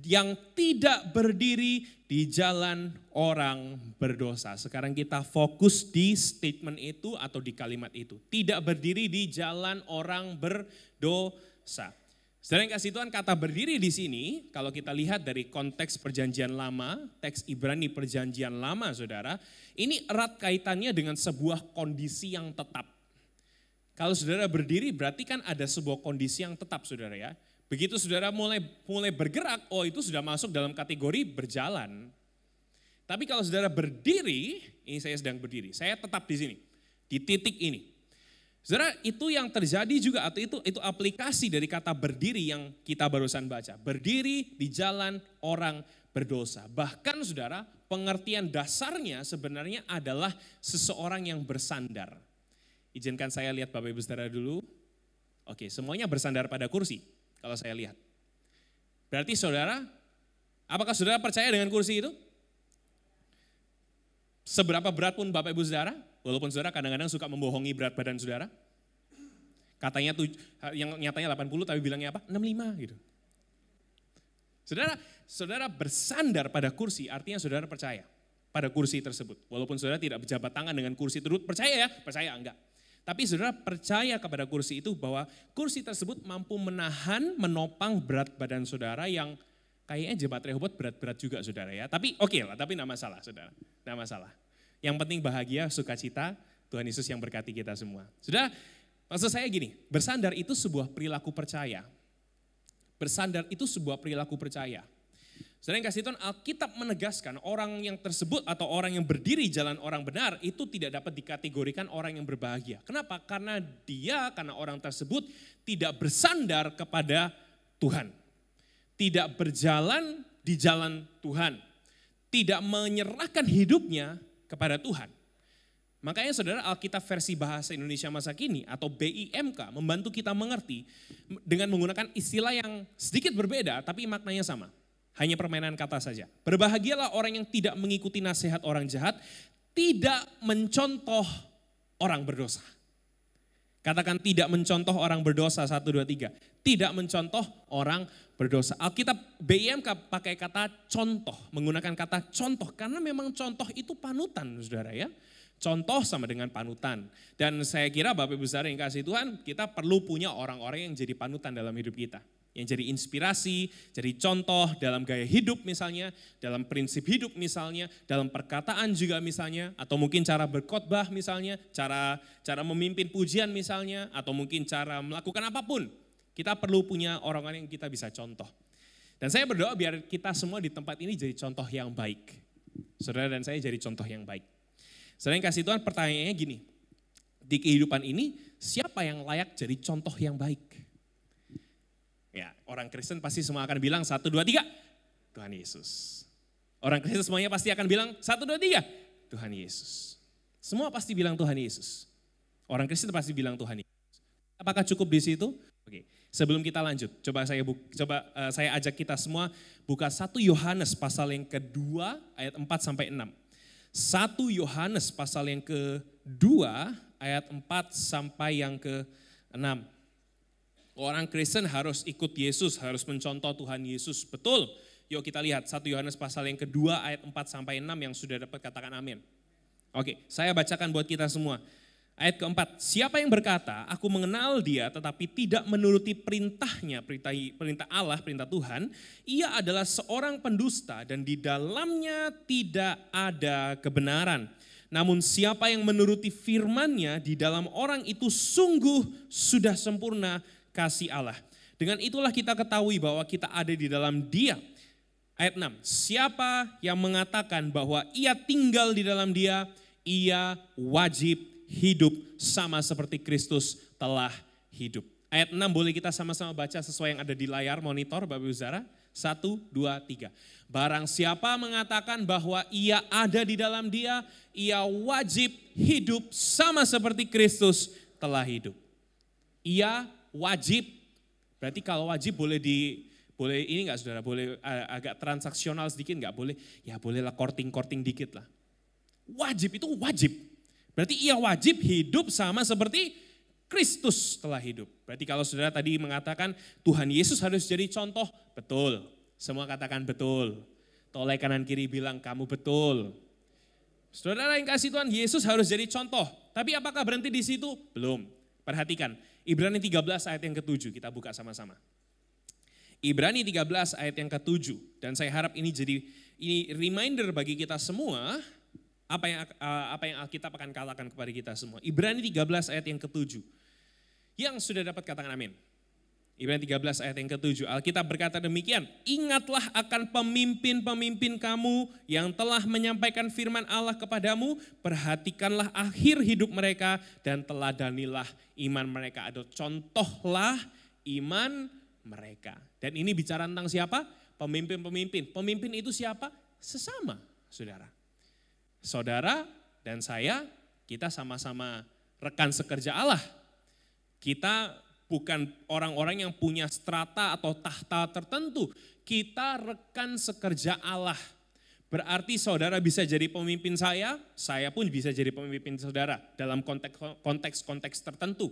Speaker 2: yang tidak berdiri di jalan orang berdosa. Sekarang kita fokus di statement itu atau di kalimat itu. Tidak berdiri di jalan orang berdosa. Saudara yang kasih Tuhan, kata berdiri di sini, kalau kita lihat dari konteks perjanjian lama, teks Ibrani perjanjian lama saudara, ini erat kaitannya dengan sebuah kondisi yang tetap. Kalau saudara berdiri berarti kan ada sebuah kondisi yang tetap saudara ya. Begitu saudara mulai bergerak, oh itu sudah masuk dalam kategori berjalan. Tapi kalau saudara berdiri, ini saya sedang berdiri, saya tetap di sini, di titik ini. Saudara, itu yang terjadi juga atau itu aplikasi dari kata berdiri yang kita barusan baca. Berdiri di jalan orang berdosa. Bahkan saudara, pengertian dasarnya sebenarnya adalah seseorang yang bersandar. Izinkan saya lihat Bapak Ibu Saudara dulu. Oke, semuanya bersandar pada kursi kalau saya lihat. Berarti saudara, apakah saudara percaya dengan kursi itu? Seberapa berat pun Bapak Ibu Saudara, walaupun saudara kadang-kadang suka membohongi berat badan saudara. Katanya yang nyatanya 80 tapi bilangnya apa? 65 gitu. Saudara bersandar pada kursi artinya saudara percaya pada kursi tersebut. Walaupun saudara tidak berjabat tangan dengan kursi tersebut, percaya ya? Percaya enggak. Tapi saudara percaya kepada kursi itu bahwa kursi tersebut mampu menahan, menopang berat badan saudara yang kayaknya jemaat Rehoboth berat-berat juga saudara ya. Tapi oke lah, tapi enggak masalah saudara. Enggak masalah. Yang penting bahagia, sukacita, Tuhan Yesus yang berkati kita semua. Saudara, maksud saya gini, bersandar itu sebuah perilaku percaya. Bersandar itu sebuah perilaku percaya. Saudara yang kasih Tuhan, Alkitab menegaskan orang yang tersebut atau orang yang berdiri jalan orang benar itu tidak dapat dikategorikan orang yang berbahagia. Kenapa? Karena orang tersebut tidak bersandar kepada Tuhan. Tidak berjalan di jalan Tuhan. Tidak menyerahkan hidupnya kepada Tuhan. Makanya saudara, Alkitab versi bahasa Indonesia masa kini atau BIMK membantu kita mengerti dengan menggunakan istilah yang sedikit berbeda tapi maknanya sama. Hanya permainan kata saja. Berbahagialah orang yang tidak mengikuti nasihat orang jahat, tidak mencontoh orang berdosa. Katakan tidak mencontoh orang berdosa, 1, 2, 3. Tidak mencontoh orang berdosa. Alkitab BIMK pakai kata contoh, menggunakan kata contoh. Karena memang contoh itu panutan saudara ya. Contoh sama dengan panutan. Dan saya kira Bapak Ibu Saudara yang kasih Tuhan, kita perlu punya orang-orang yang jadi panutan dalam hidup kita. Yang jadi inspirasi, jadi contoh dalam gaya hidup misalnya, dalam prinsip hidup misalnya, dalam perkataan juga misalnya, atau mungkin cara berkhotbah misalnya, cara memimpin pujian misalnya, atau mungkin cara melakukan apapun. Kita perlu punya orang-orang yang kita bisa contoh. Dan saya berdoa biar kita semua di tempat ini jadi contoh yang baik. Saudara dan saya jadi contoh yang baik. Saudara yang kasih Tuhan, pertanyaannya gini, di kehidupan ini siapa yang layak jadi contoh yang baik? Ya, orang Kristen pasti semua akan bilang 1, 2, 3, Tuhan Yesus. Orang Kristen semuanya pasti akan bilang 1, 2, 3, Tuhan Yesus. Semua pasti bilang Tuhan Yesus. Orang Kristen pasti bilang Tuhan Yesus. Apakah cukup di situ? Oke, sebelum kita lanjut, coba saya ajak kita semua buka 1 Yohanes pasal yang kedua ayat 4 sampai 6. 1 Yohanes pasal yang kedua ayat 4 sampai yang ke-6. Orang Kristen harus ikut Yesus, harus mencontoh Tuhan Yesus. Betul. Yuk kita lihat 1 Yohanes pasal yang kedua ayat 4 sampai 6 yang sudah dapat katakan amin. Oke, saya bacakan buat kita semua. Ayat keempat, siapa yang berkata, aku mengenal dia tetapi tidak menuruti perintahnya, perintah Allah, perintah Tuhan, ia adalah seorang pendusta dan di dalamnya tidak ada kebenaran. Namun siapa yang menuruti firman-Nya, di dalam orang itu sungguh sudah sempurna kasih Allah. Dengan itulah kita ketahui bahwa kita ada di dalam Dia. Ayat 6, siapa yang mengatakan bahwa ia tinggal di dalam Dia, ia wajib hidup sama seperti Kristus telah hidup. Ayat 6 boleh kita sama-sama baca sesuai yang ada di layar monitor Bapak Ibu Saudara. 1, 2, 3. Barang siapa mengatakan bahwa ia ada di dalam Dia, ia wajib hidup sama seperti Kristus telah hidup. Ia wajib. Berarti kalau wajib boleh ini enggak saudara, boleh agak transaksional sedikit enggak boleh, ya bolehlah korting dikit lah. Wajib itu wajib. Berarti ia wajib hidup sama seperti Kristus telah hidup. Berarti kalau saudara tadi mengatakan Tuhan Yesus harus jadi contoh, betul. Semua katakan betul. Toleh kanan kiri bilang kamu betul. Saudara yang kasih Tuhan, Yesus harus jadi contoh. Tapi apakah berhenti di situ? Belum. Perhatikan, Ibrani 13 ayat yang ke-7, kita buka sama-sama. Ibrani 13 ayat yang ke-7, dan saya harap ini reminder bagi kita semua, apa yang Alkitab akan katakan kepada kita semua. Ibrani 13 ayat yang ke-7, yang sudah dapat katakan amin. Ibrani 13 ayat yang ke-7, Alkitab berkata demikian, ingatlah akan pemimpin-pemimpin kamu yang telah menyampaikan firman Allah kepadamu, perhatikanlah akhir hidup mereka dan teladanilah iman mereka. Atau contohlah iman mereka. Dan ini bicara tentang siapa? Pemimpin-pemimpin. Pemimpin itu siapa? Sesama, saudara. Saudara dan saya, kita sama-sama rekan sekerja Allah. Kita bukan orang-orang yang punya strata atau tahta tertentu. Kita rekan sekerja Allah. Berarti saudara bisa jadi pemimpin saya pun bisa jadi pemimpin saudara dalam konteks tertentu.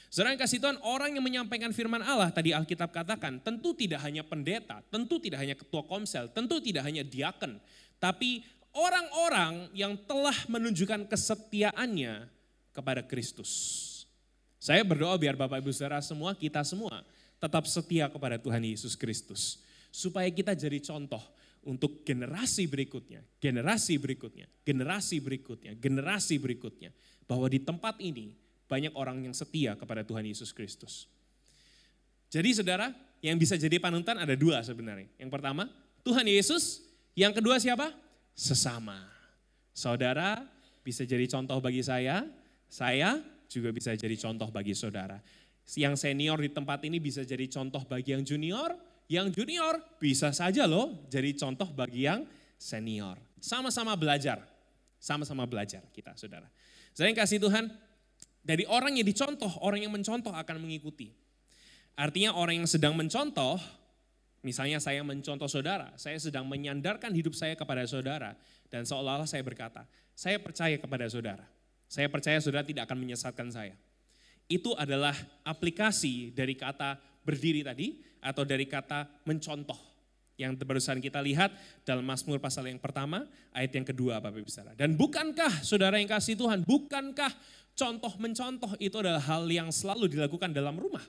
Speaker 2: Saudara yang kasih Tuhan, orang yang menyampaikan firman Allah, tadi Alkitab katakan, tentu tidak hanya pendeta, tentu tidak hanya ketua komsel, tentu tidak hanya diaken, tapi orang-orang yang telah menunjukkan kesetiaannya kepada Kristus. Saya berdoa biar Bapak Ibu Saudara semua, kita semua tetap setia kepada Tuhan Yesus Kristus. Supaya kita jadi contoh untuk generasi berikutnya, generasi berikutnya, generasi berikutnya, generasi berikutnya. Bahwa di tempat ini banyak orang yang setia kepada Tuhan Yesus Kristus. Jadi saudara, yang bisa jadi panutan ada dua sebenarnya. Yang pertama, Tuhan Yesus. Yang kedua siapa? Sesama. Saudara bisa jadi contoh bagi saya juga bisa jadi contoh bagi saudara. Yang senior di tempat ini bisa jadi contoh bagi yang junior bisa saja loh jadi contoh bagi yang senior. Sama-sama belajar kita saudara. Saya yang kasih Tuhan, dari orang yang dicontoh, orang yang mencontoh akan mengikuti. Artinya orang yang sedang mencontoh, misalnya saya mencontoh saudara, saya sedang menyandarkan hidup saya kepada saudara, dan seolah-olah saya berkata, saya percaya kepada saudara. Saya percaya saudara tidak akan menyesatkan saya. Itu adalah aplikasi dari kata berdiri tadi, atau dari kata mencontoh. Yang barusan kita lihat dalam Mazmur pasal yang pertama, ayat yang kedua Bapak Ibu Saudara. Dan bukankah saudara yang kasih Tuhan, bukankah contoh mencontoh itu adalah hal yang selalu dilakukan dalam rumah?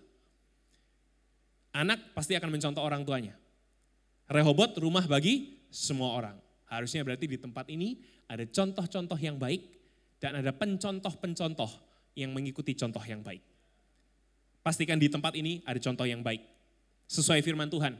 Speaker 2: Anak pasti akan mencontoh orang tuanya. Rehobot rumah bagi semua orang. Harusnya berarti di tempat ini ada contoh-contoh yang baik dan ada pencontoh-pencontoh yang mengikuti contoh yang baik. Pastikan di tempat ini ada contoh yang baik. Sesuai firman Tuhan.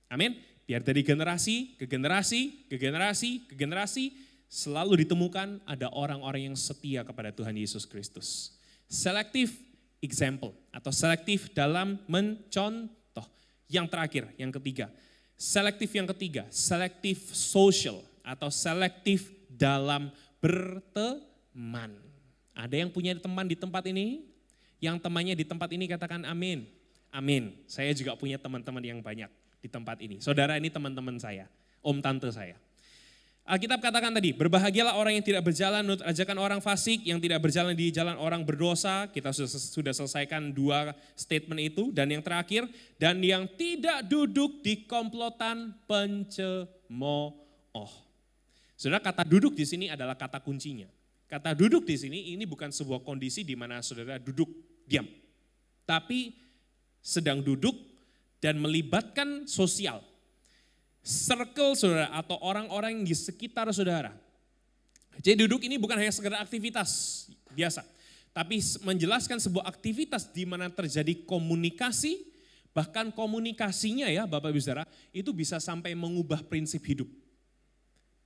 Speaker 2: Amin. Biar dari generasi ke generasi, ke generasi, ke generasi selalu ditemukan ada orang-orang yang setia kepada Tuhan Yesus Kristus. Selective example atau selektif dalam mencontoh. Yang terakhir, yang ketiga. Selektif yang ketiga, selektif social atau selektif dalam berteman. Ada yang punya teman di tempat ini? Yang temannya di tempat ini katakan amin. Amin. Saya juga punya teman-teman yang banyak di tempat ini. Saudara ini teman-teman saya, om tante saya. Alkitab katakan tadi, berbahagialah orang yang tidak berjalan menurut ajakan orang fasik, yang tidak berjalan di jalan orang berdosa. Kita sudah selesaikan dua statement itu. Dan yang terakhir, dan yang tidak duduk di komplotan pencemooh. Saudara, kata duduk di sini adalah kata kuncinya. Kata duduk di sini ini bukan sebuah kondisi di mana saudara duduk diam. Tapi sedang duduk dan melibatkan sosial. Circle saudara atau orang-orang di sekitar saudara. Jadi duduk ini bukan hanya sekedar aktivitas biasa. Tapi menjelaskan sebuah aktivitas di mana terjadi komunikasi. Bahkan komunikasinya ya Bapak Ibu Saudara itu bisa sampai mengubah prinsip hidup.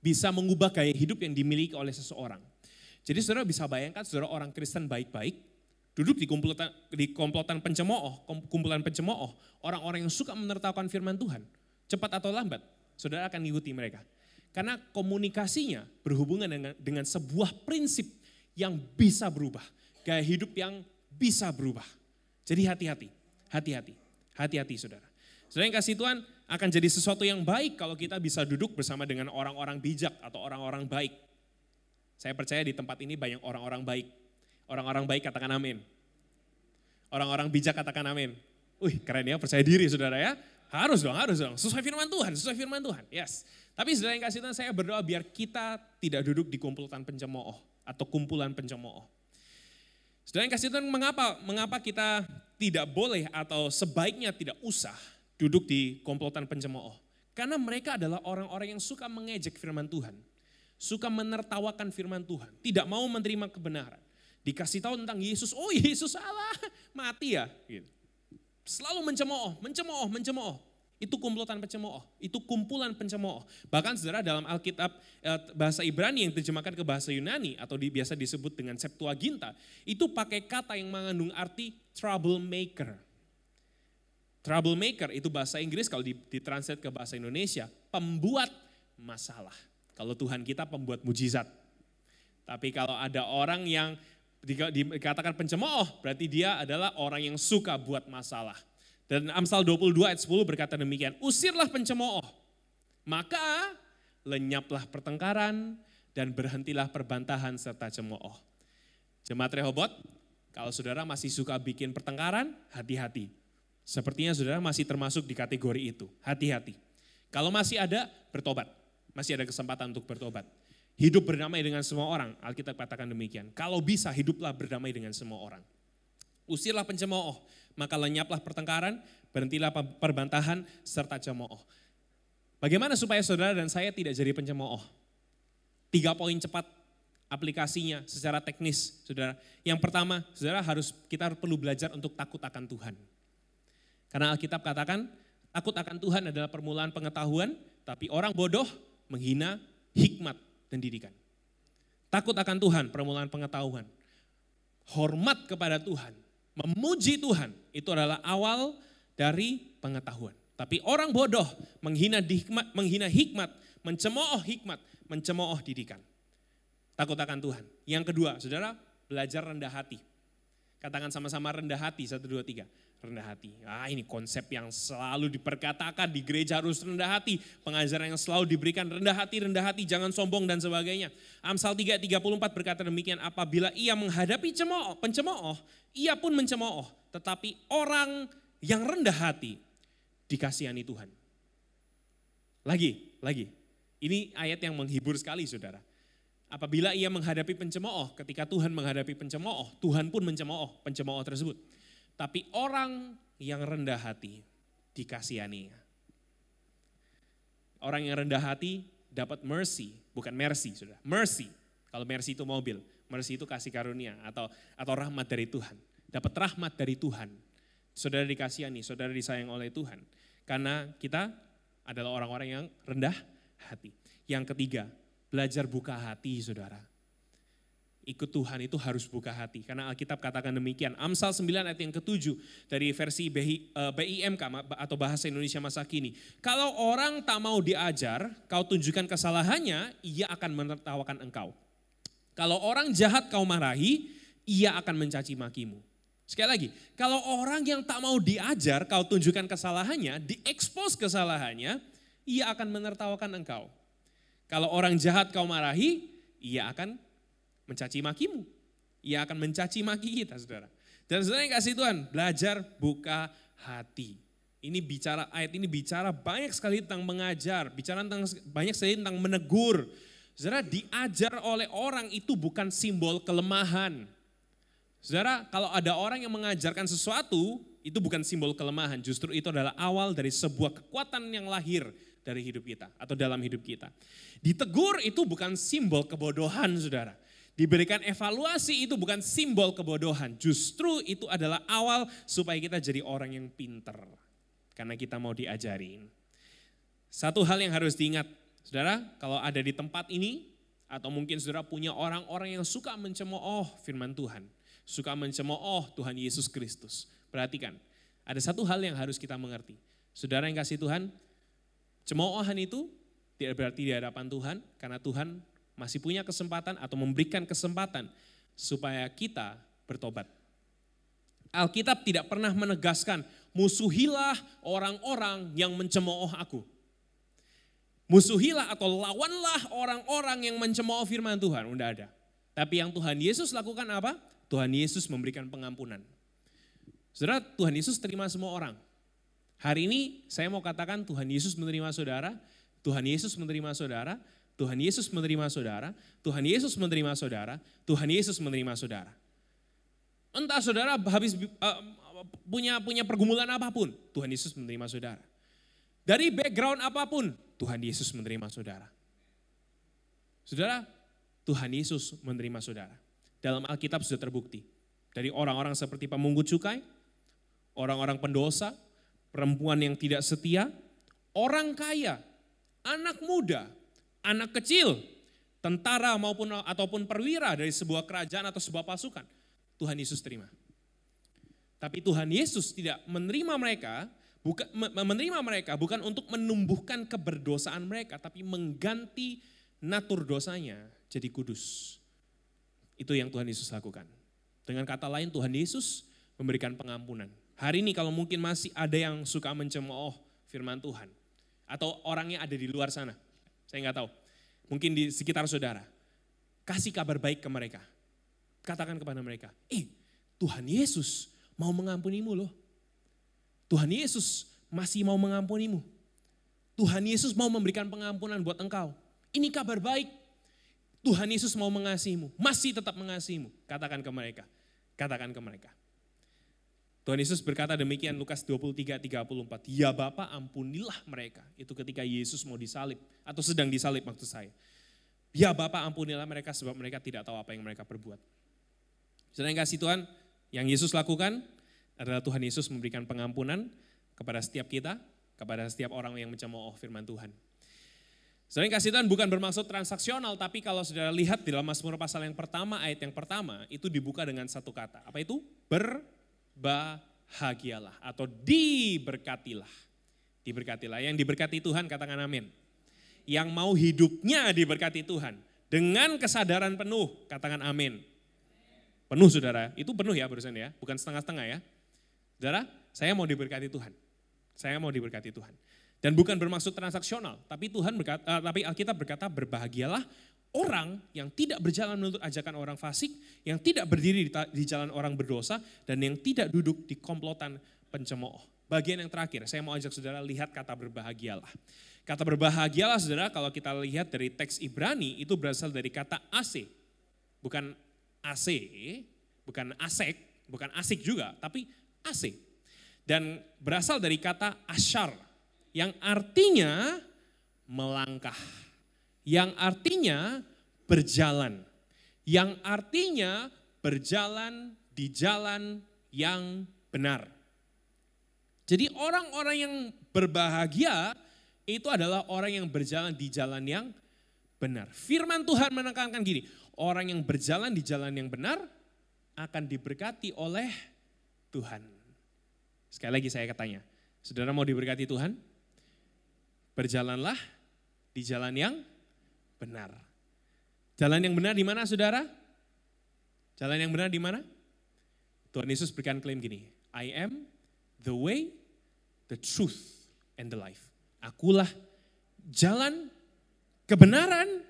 Speaker 2: Bisa mengubah gaya hidup yang dimiliki oleh seseorang. Jadi saudara bisa bayangkan saudara orang Kristen baik-baik, duduk di komplotan pencemooh, kumpulan pencemooh, orang-orang yang suka menertawakan firman Tuhan, cepat atau lambat, saudara akan mengikuti mereka. Karena komunikasinya berhubungan dengan sebuah prinsip yang bisa berubah, gaya hidup yang bisa berubah. Jadi hati-hati saudara. Saudara yang kasih Tuhan, akan jadi sesuatu yang baik kalau kita bisa duduk bersama dengan orang-orang bijak atau orang-orang baik. Saya percaya di tempat ini banyak orang-orang baik. Orang-orang baik katakan amin. Orang-orang bijak katakan amin. Wih keren ya, percaya diri saudara ya. Harus dong. Sesuai firman Tuhan. Yes. Tapi saudara yang kasih Tuhan, saya berdoa biar kita tidak duduk di kumpulan pencemooh atau kumpulan pencemooh. Saudara yang kasih Tuhan, mengapa kita tidak boleh atau sebaiknya tidak usah duduk di komplotan pencemooh? Karena mereka adalah orang-orang yang suka mengejek firman Tuhan. Suka menertawakan firman Tuhan. Tidak mau menerima kebenaran. Dikasih tahu tentang Yesus, oh Yesus salah, mati ya. Gitu. Selalu mencemooh. Itu komplotan pencemooh, itu kumpulan pencemooh. Bahkan saudara dalam Alkitab bahasa Ibrani yang diterjemahkan ke bahasa Yunani atau biasa disebut dengan Septuaginta, itu pakai kata yang mengandung arti troublemaker. Troublemaker itu bahasa Inggris, kalau ditranslate ke bahasa Indonesia, pembuat masalah. Kalau Tuhan kita pembuat mujizat. Tapi kalau ada orang yang dikatakan pencemooh, berarti dia adalah orang yang suka buat masalah. Dan Amsal 22 ayat 10 berkata demikian, usirlah pencemooh, maka lenyaplah pertengkaran dan berhentilah perbantahan serta cemooh. Jemaat Rehobot, kalau saudara masih suka bikin pertengkaran, hati-hati. Sepertinya saudara masih termasuk di kategori itu, hati-hati. Kalau masih ada, bertobat, masih ada kesempatan untuk bertobat. Hidup berdamai dengan semua orang, Alkitab katakan demikian. Kalau bisa hiduplah berdamai dengan semua orang. Usirlah pencemooh, maka lenyaplah pertengkaran, berhentilah perbantahan, serta cemooh. Bagaimana supaya saudara dan saya tidak jadi pencemooh? 3 poin cepat aplikasinya secara teknis, saudara. Yang pertama, saudara kita perlu belajar untuk takut akan Tuhan. Karena Alkitab katakan, takut akan Tuhan adalah permulaan pengetahuan, tapi orang bodoh menghina hikmat dan didikan. Takut akan Tuhan, permulaan pengetahuan. Hormat kepada Tuhan, memuji Tuhan, itu adalah awal dari pengetahuan. Tapi orang bodoh menghina hikmat, mencemooh didikan. Takut akan Tuhan. Yang kedua, saudara, belajar rendah hati. Katakan sama-sama rendah hati, 1, 2, 3. Rendah hati. Ini konsep yang selalu diperkatakan di gereja harus rendah hati. Pengajaran yang selalu diberikan rendah hati, jangan sombong dan sebagainya. Amsal 3:34 berkata demikian, apabila ia menghadapi pencemooh, ia pun mencemooh. Tetapi orang yang rendah hati dikasihani Tuhan. Lagi. Ini ayat yang menghibur sekali saudara. Apabila ia menghadapi pencemooh, ketika Tuhan menghadapi pencemooh, Tuhan pun mencemooh pencemooh tersebut. Tapi orang yang rendah hati dikasihani. Orang yang rendah hati dapat mercy, bukan mercy, saudara. Mercy, kalau mercy itu mobil, mercy itu kasih karunia atau rahmat dari Tuhan. Dapat rahmat dari Tuhan. Saudara dikasihani, saudara disayang oleh Tuhan. Karena kita adalah orang-orang yang rendah hati. Yang ketiga, belajar buka hati, saudara. Ikut Tuhan itu harus buka hati. Karena Alkitab katakan demikian. Amsal 9 ayat yang ke-7 dari versi BIMK atau Bahasa Indonesia Masa Kini. Kalau orang tak mau diajar, kau tunjukkan kesalahannya, ia akan menertawakan engkau. Kalau orang jahat kau marahi, ia akan mencaci makimu. Sekali lagi, kalau orang yang tak mau diajar, kau tunjukkan kesalahannya, diekspos kesalahannya, ia akan menertawakan engkau. Kalau orang jahat kau marahi, ia akan mencaci makimu. Ia akan mencaci maki kita, saudara. Dan saudara yang kasih Tuhan, belajar buka hati. Ayat ini bicara banyak sekali tentang mengajar, banyak sekali tentang menegur. Saudara, diajar oleh orang itu bukan simbol kelemahan. Saudara, kalau ada orang yang mengajarkan sesuatu, itu bukan simbol kelemahan. Justru itu adalah awal dari sebuah kekuatan yang lahir dari hidup kita atau dalam hidup kita. Ditegur itu bukan simbol kebodohan, saudara. Diberikan evaluasi itu bukan simbol kebodohan. Justru itu adalah awal supaya kita jadi orang yang pinter. Karena kita mau diajarin. Satu hal yang harus diingat, saudara, kalau ada di tempat ini, atau mungkin saudara punya orang-orang yang suka mencemooh firman Tuhan. Suka mencemooh Tuhan Yesus Kristus. Perhatikan, ada satu hal yang harus kita mengerti. Saudara yang kasih Tuhan, cemoohan itu tidak berarti di hadapan Tuhan, karena Tuhan masih punya kesempatan atau memberikan kesempatan supaya kita bertobat. Alkitab tidak pernah menegaskan, musuhilah orang-orang yang mencemooh aku. Musuhilah atau lawanlah orang-orang yang mencemooh firman Tuhan, udah ada. Tapi yang Tuhan Yesus lakukan apa? Tuhan Yesus memberikan pengampunan. Saudara, Tuhan Yesus terima semua orang. Hari ini saya mau katakan Tuhan Yesus menerima saudara, Tuhan Yesus menerima saudara, Tuhan Yesus menerima saudara, Tuhan Yesus menerima saudara, Tuhan Yesus menerima saudara. Entah saudara habis punya pergumulan apapun, Tuhan Yesus menerima saudara. Dari background apapun, Tuhan Yesus menerima saudara. Saudara, Tuhan Yesus menerima saudara. Dalam Alkitab sudah terbukti. Dari orang-orang seperti pemungut cukai, orang-orang pendosa, perempuan yang tidak setia, orang kaya, anak muda, anak kecil, tentara ataupun perwira dari sebuah kerajaan atau sebuah pasukan. Tuhan Yesus terima. Tapi Tuhan Yesus tidak menerima mereka bukan untuk menumbuhkan keberdosaan mereka, tapi mengganti natur dosanya jadi kudus. Itu yang Tuhan Yesus lakukan. Dengan kata lain, Tuhan Yesus memberikan pengampunan. Hari ini kalau mungkin masih ada yang suka mencemooh firman Tuhan, atau orangnya ada di luar sana, saya nggak tahu, mungkin di sekitar saudara, kasih kabar baik ke mereka. Katakan kepada mereka, Tuhan Yesus mau mengampunimu loh. Tuhan Yesus masih mau mengampunimu. Tuhan Yesus mau memberikan pengampunan buat engkau. Ini kabar baik. Tuhan Yesus mau mengasihimu, masih tetap mengasihimu. Katakan ke mereka, katakan ke mereka. Tuhan Yesus berkata demikian Lukas 23:34. Ya Bapa, ampunilah mereka. Itu ketika Yesus mau disalib atau sedang disalib maksud saya. Ya Bapa, ampunilah mereka sebab mereka tidak tahu apa yang mereka perbuat. Saudara yang kasih Tuhan, yang Yesus lakukan adalah Tuhan Yesus memberikan pengampunan kepada setiap kita, kepada setiap orang yang mencemooh firman Tuhan. Saudara yang kasih Tuhan, bukan bermaksud transaksional, tapi kalau saudara lihat di dalam Mazmur pasal yang pertama, ayat yang pertama, itu dibuka dengan satu kata. Apa itu? Berbahagialah atau diberkatilah. Diberkatilah. Yang diberkati Tuhan katakan amin. Yang mau hidupnya diberkati Tuhan. Dengan kesadaran penuh katakan amin. Penuh saudara, itu penuh ya barusan ya, bukan setengah-setengah ya. Saudara, saya mau diberkati Tuhan. Saya mau diberkati Tuhan. Dan bukan bermaksud transaksional, tapi tapi Alkitab berkata berbahagialah orang yang tidak berjalan menurut ajakan orang fasik, yang tidak berdiri di jalan orang berdosa, dan yang tidak duduk di komplotan pencemooh. Bagian yang terakhir, saya mau ajak saudara lihat kata berbahagialah. Kata berbahagialah saudara, kalau kita lihat dari teks Ibrani, itu berasal dari kata ase. Bukan AC, bukan asek, bukan asik juga, tapi AC. Dan berasal dari kata asyar, yang artinya melangkah, yang artinya berjalan, yang artinya berjalan di jalan yang benar. Jadi orang-orang yang berbahagia itu adalah orang yang berjalan di jalan yang benar. Firman Tuhan menekankan gini, orang yang berjalan di jalan yang benar akan diberkati oleh Tuhan. Sekali lagi saya katanya, saudara mau diberkati Tuhan? Berjalanlah di jalan yang benar. Jalan yang benar di mana saudara? Jalan yang benar di mana? Tuhan Yesus berikan klaim gini, I am the way, the truth, and the life. Akulah jalan, kebenaran,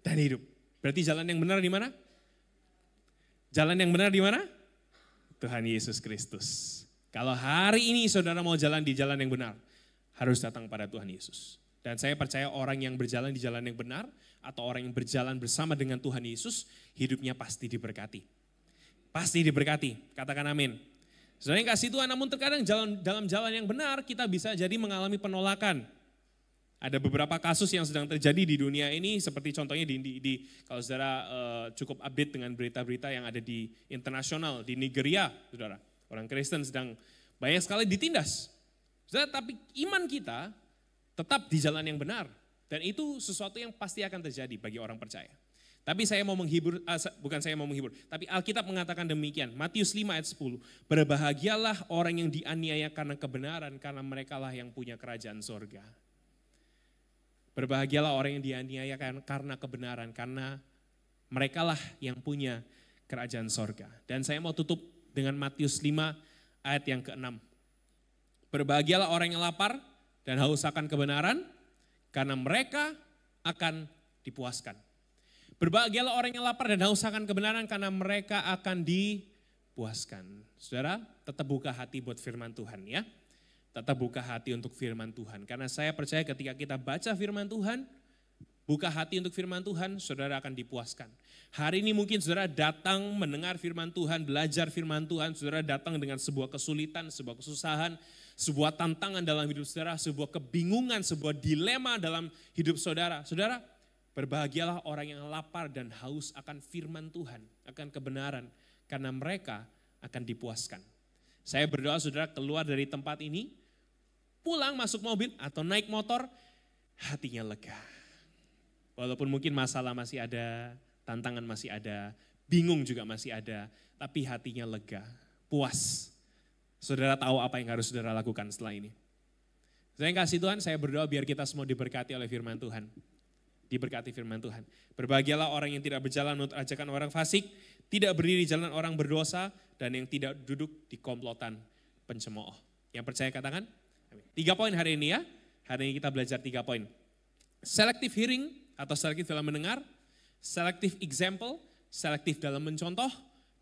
Speaker 2: dan hidup. Berarti jalan yang benar di mana? Jalan yang benar di mana? Tuhan Yesus Kristus. Kalau hari ini saudara mau jalan di jalan yang benar, harus datang pada Tuhan Yesus. Dan saya percaya orang yang berjalan di jalan yang benar, atau orang yang berjalan bersama dengan Tuhan Yesus, hidupnya pasti diberkati. Pasti diberkati, katakan amin. Saudara yang kasih Tuhan, namun terkadang dalam jalan yang benar kita bisa jadi mengalami penolakan. Ada beberapa kasus yang sedang terjadi di dunia ini, seperti contohnya kalau saudara cukup update dengan berita-berita yang ada di internasional, di Nigeria, saudara. Orang Kristen sedang banyak sekali ditindas. Saudara, tapi iman kita tetap di jalan yang benar. Dan itu sesuatu yang pasti akan terjadi bagi orang percaya. Tapi saya mau menghibur, tapi Alkitab mengatakan demikian. Matius 5 ayat 10, berbahagialah orang yang dianiaya karena kebenaran, karena merekalah yang punya kerajaan sorga. Berbahagialah orang yang dianiaya karena kebenaran, karena merekalah yang punya kerajaan sorga. Dan saya mau tutup dengan Matius 5 ayat yang ke-6. Berbahagialah orang yang lapar dan haus akan kebenaran, karena mereka akan dipuaskan. Berbahagialah orang yang lapar dan haus akan kebenaran, karena mereka akan dipuaskan. Saudara, tetap buka hati buat firman Tuhan ya. Tetap buka hati untuk firman Tuhan. Karena saya percaya ketika kita baca firman Tuhan, buka hati untuk firman Tuhan, saudara akan dipuaskan. Hari ini mungkin saudara datang mendengar firman Tuhan, belajar firman Tuhan, saudara datang dengan sebuah kesulitan, sebuah kesusahan, sebuah tantangan dalam hidup saudara, sebuah kebingungan, sebuah dilema dalam hidup saudara. Saudara, berbahagialah orang yang lapar dan haus akan firman Tuhan, akan kebenaran, karena mereka akan dipuaskan. Saya berdoa saudara keluar dari tempat ini, pulang masuk mobil atau naik motor, hatinya lega. Walaupun mungkin masalah masih ada, tantangan masih ada, bingung juga masih ada, tapi hatinya lega, puas. Saudara tahu apa yang harus saudara lakukan setelah ini. Saya kasih Tuhan, saya berdoa biar kita semua diberkati oleh firman Tuhan. Diberkati firman Tuhan. Berbahagialah orang yang tidak berjalan menurut ajakan orang fasik, tidak berdiri di jalan orang berdosa, dan yang tidak duduk di komplotan pencemooh. Yang percaya katakan, amin. 3 poin hari ini ya. Hari ini kita belajar 3 poin. Selective hearing atau selektif dalam mendengar, selective example, selektif dalam mencontoh,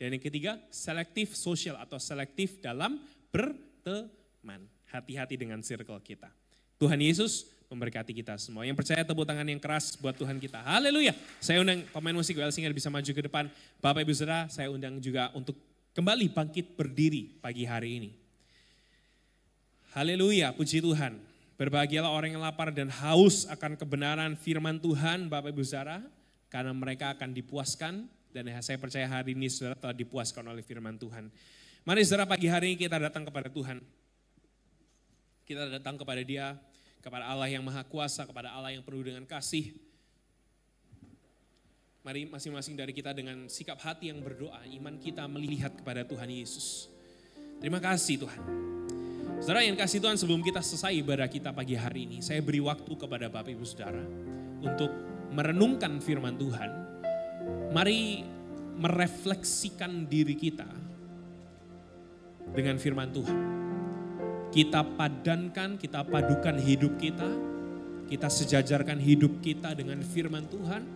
Speaker 2: dan yang ketiga selektif social atau selektif dalam berteman. Hati-hati dengan circle kita. Tuhan Yesus memberkati kita semua. Yang percaya tepuk tangan yang keras buat Tuhan kita. Haleluya. Saya undang pemain musik WL Singer bisa maju ke depan. Bapak Ibu Saudara, saya undang juga untuk kembali bangkit berdiri pagi hari ini. Haleluya, puji Tuhan. Berbahagialah orang yang lapar dan haus akan kebenaran firman Tuhan, Bapak Ibu Saudara, karena mereka akan dipuaskan, dan saya percaya hari ini saudara telah dipuaskan oleh firman Tuhan. Mari saudara pagi hari ini kita datang kepada Tuhan. Kita datang kepada Dia, kepada Allah yang Maha Kuasa, kepada Allah yang penuh dengan kasih. Mari masing-masing dari kita dengan sikap hati yang berdoa, iman kita melihat kepada Tuhan Yesus. Terima kasih Tuhan. Saudara yang kasih Tuhan, sebelum kita selesai ibadah kita pagi hari ini, saya beri waktu kepada Bapak Ibu Saudara untuk merenungkan firman Tuhan. Mari merefleksikan diri kita dengan firman Tuhan. Kita padankan, kita padukan hidup kita sejajarkan hidup kita dengan firman Tuhan,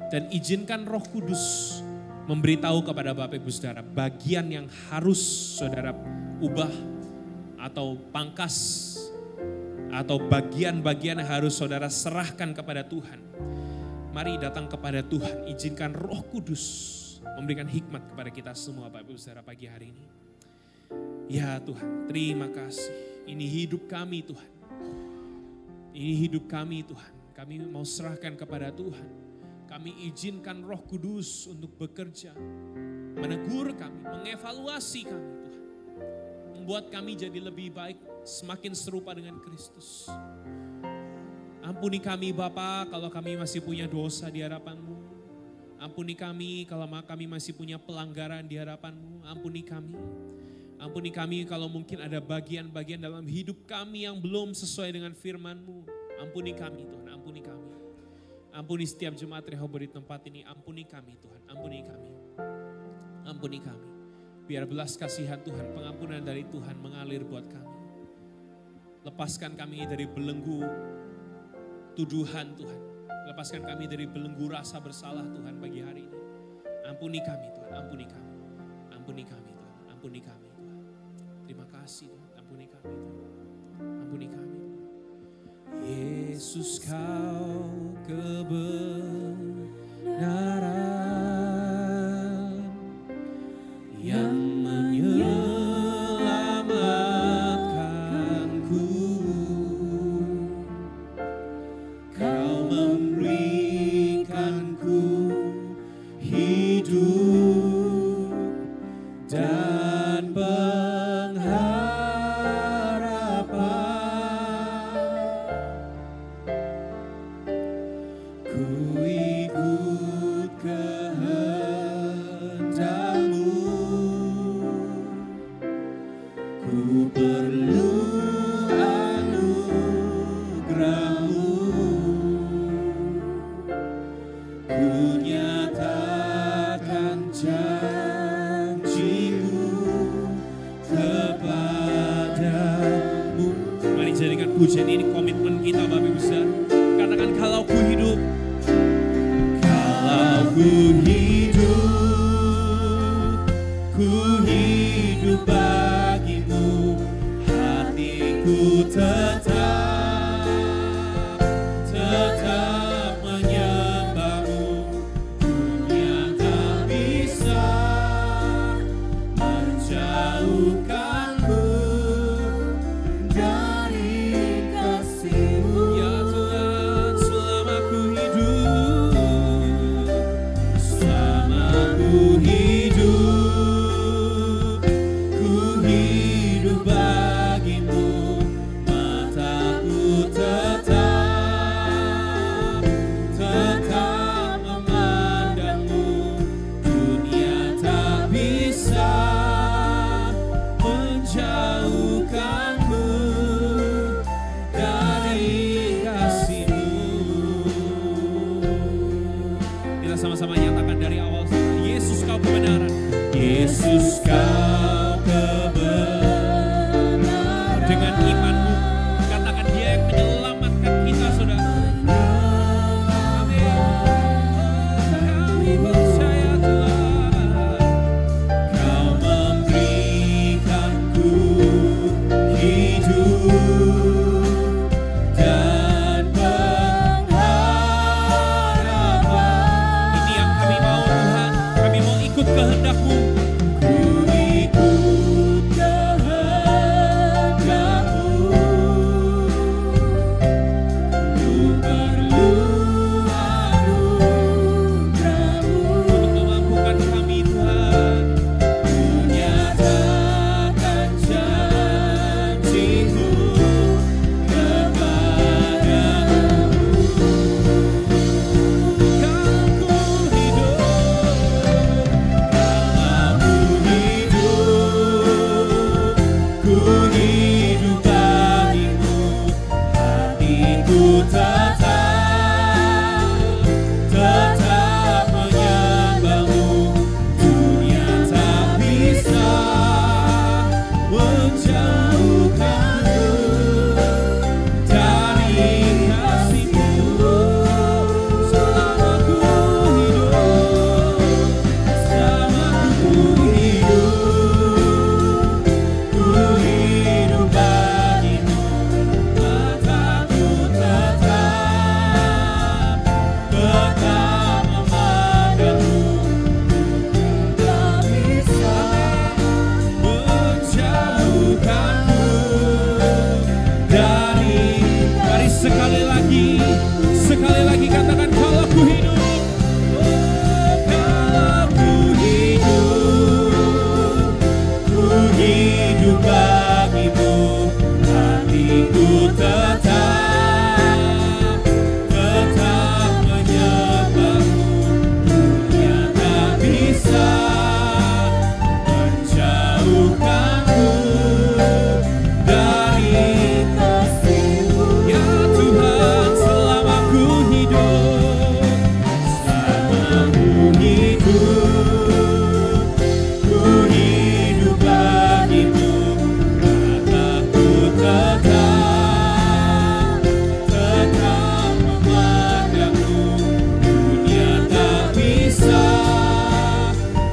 Speaker 2: dan izinkan Roh Kudus memberitahu kepada Bapak Ibu Saudara bagian yang harus saudara ubah atau pangkas, atau bagian-bagian yang harus saudara serahkan kepada Tuhan. Mari datang kepada Tuhan, izinkan Roh Kudus memberikan hikmat kepada kita semua Bapak Ibu Saudara pagi hari ini. Ya Tuhan, terima kasih. Ini hidup kami Tuhan. Ini hidup kami Tuhan. Kami mau serahkan kepada Tuhan. Kami izinkan Roh Kudus untuk bekerja, menegur kami, mengevaluasi kami Tuhan. Membuat kami jadi lebih baik, semakin serupa dengan Kristus. Ampuni kami Bapa kalau kami masih punya dosa di hadapan-Mu. Ampuni kami kalau kami masih punya pelanggaran di hadapan-Mu. Ampuni kami. Ampuni kami kalau mungkin ada bagian-bagian dalam hidup kami yang belum sesuai dengan firman-Mu. Ampuni kami Tuhan, ampuni kami. Ampuni setiap jemaat Rehoboth di tempat ini. Ampuni kami Tuhan, ampuni kami. Ampuni kami. Biar belas kasihan Tuhan, pengampunan dari Tuhan mengalir buat kami. Lepaskan kami dari belenggu tuduhan Tuhan. Lepaskan kami dari belenggu rasa bersalah Tuhan pagi hari ini. Ampuni kami Tuhan, ampuni kami. Ampuni kami Tuhan, ampuni kami Tuhan. Terima kasih Tuhan, ampuni kami Tuhan. Ampuni kami Tuhan. Yesus Kau kebenaran yang menyelamatkanku. Kau memberikanku hidup dan pengharapan. Ku ikut kehendak-Mu. Ku perlu anugerah-Mu. Ku nyatakan janji-Mu. pujian ini komitmen kita Bapak Ibu Saudara. Katakan kalau ku hidup. Kalau ku hidup bagimu, hatiku tetap menyembahmu. Dunia tak bisa menjauhkanku dari kasih-Mu. Ya Tuhan, selama ku hidup bagimu, mataku tetap memandangmu. Dunia tak bisa menjauhkanku dari kasih-Mu. Kita sama-sama nyatakan dari awal, Yesus kau kebenaran. Yesus kau kebenaran. Dengan imanmu katakan dia yang menyelamatkan kita saudara. Amin. Kami percaya Tuhan, kau memberikanku hidup dan pengharapan. Ini yang kami mau Tuhan, kami mau ikut kehendak-Mu. Sekali lagi katakan kalau ku hidup. Ku hidup bagimu, hatiku tetap menyembahmu. Dunia tak bisa menjauhkanku dari kasih-Mu. Ya Tuhan, selama ku hidup bagimu, mataku tetap memandangmu. Dunia tak bisa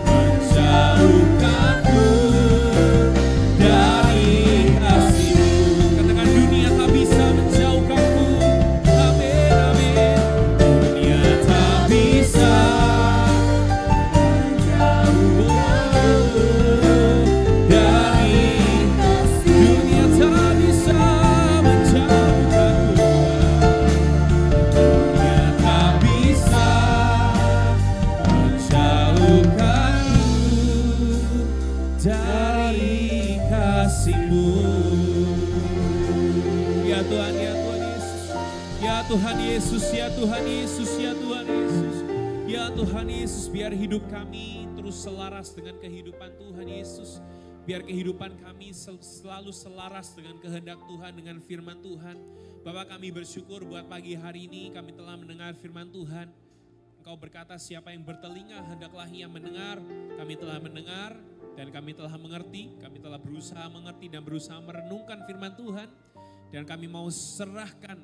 Speaker 2: menjauhkanku dari kasih-Mu. Katakan dunia tak bisa menjauhkanku. Amin, amin. Dunia tak bisa menjauhkanku dari kasih-Mu. Dunia tak bisa menjauhkanku. Dunia tak bisa menjauhkanku dari kasih-Mu. Ya Tuhan, ya Tuhan Yesus. Ya Tuhan Yesus, ya Tuhan Yesus, ya Tuhan Yesus. Ya Tuhan Yesus, biar hidup kami terus selaras dengan kehidupan Tuhan Yesus. Biar kehidupan kami selalu selaras dengan kehendak Tuhan, dengan firman Tuhan. Bapak, kami bersyukur buat pagi hari ini kami telah mendengar firman Tuhan. Engkau berkata siapa yang bertelinga hendaklah ia mendengar. Kami telah mendengar dan kami telah mengerti. Kami telah berusaha mengerti dan berusaha merenungkan firman Tuhan. Dan kami mau serahkan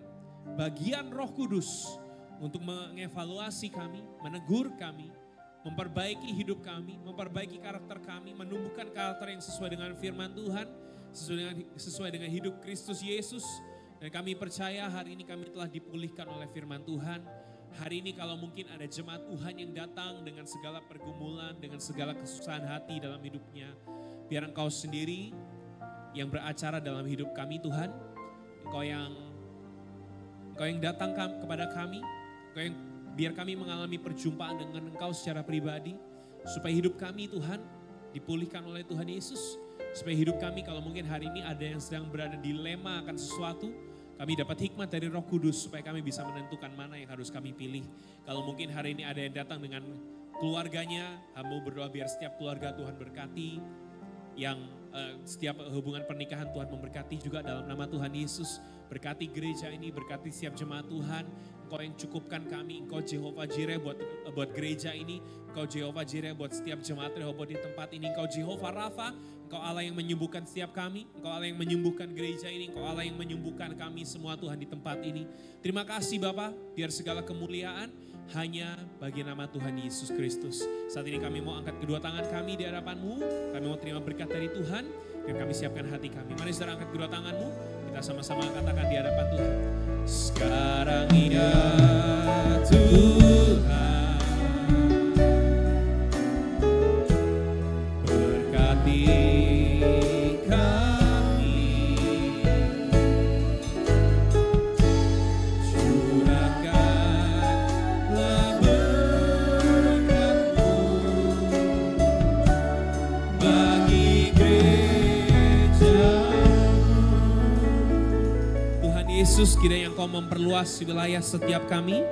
Speaker 2: bagian Roh Kudus untuk mengevaluasi kami, menegur kami, memperbaiki hidup kami, memperbaiki karakter kami, menumbuhkan karakter yang sesuai dengan firman Tuhan, sesuai dengan hidup Kristus Yesus. Dan kami percaya hari ini kami telah dipulihkan oleh firman Tuhan. Hari ini kalau mungkin ada jemaat Tuhan yang datang dengan segala pergumulan, dengan segala kesusahan hati dalam hidupnya, biar Engkau sendiri yang beracara dalam hidup kami Tuhan. Engkau yang datang kepada kami, Engkau yang biar kami mengalami perjumpaan dengan Engkau secara pribadi, supaya hidup kami Tuhan dipulihkan oleh Tuhan Yesus. Supaya hidup kami kalau mungkin hari ini ada yang sedang berada dilema akan sesuatu, kami dapat hikmat dari Roh Kudus supaya kami bisa menentukan mana yang harus kami pilih. Kalau mungkin hari ini ada yang datang dengan keluarganya, hamba berdoa biar setiap keluarga Tuhan berkati, yang setiap hubungan pernikahan Tuhan memberkati juga dalam nama Tuhan Yesus. Berkati gereja ini, berkati setiap jemaat Tuhan. Engkau yang cukupkan kami, Engkau Jehovah Jireh buat gereja ini, Engkau Jehovah Jireh buat setiap jemaat Rehoboth di tempat ini, Engkau Jehovah Rafa, Engkau Allah yang menyembuhkan setiap kami, Engkau Allah yang menyembuhkan gereja ini, Engkau Allah yang menyembuhkan kami semua Tuhan di tempat ini. Terima kasih Bapa, biar segala kemuliaan hanya bagi nama Tuhan Yesus Kristus. Saat ini kami mau angkat kedua tangan kami di hadapan-Mu, kami mau terima berkat dari Tuhan, dan kami siapkan hati kami. Mari saudara angkat kedua tangan-Mu, kita sama-sama katakan di hadapan Tuhan. Sekarang ya Tuhan, berkati kami, curahkanlah berkat-Mu bagi gereja. Tuhan Yesus, kiranya Engkau memperluas wilayah setiap kami,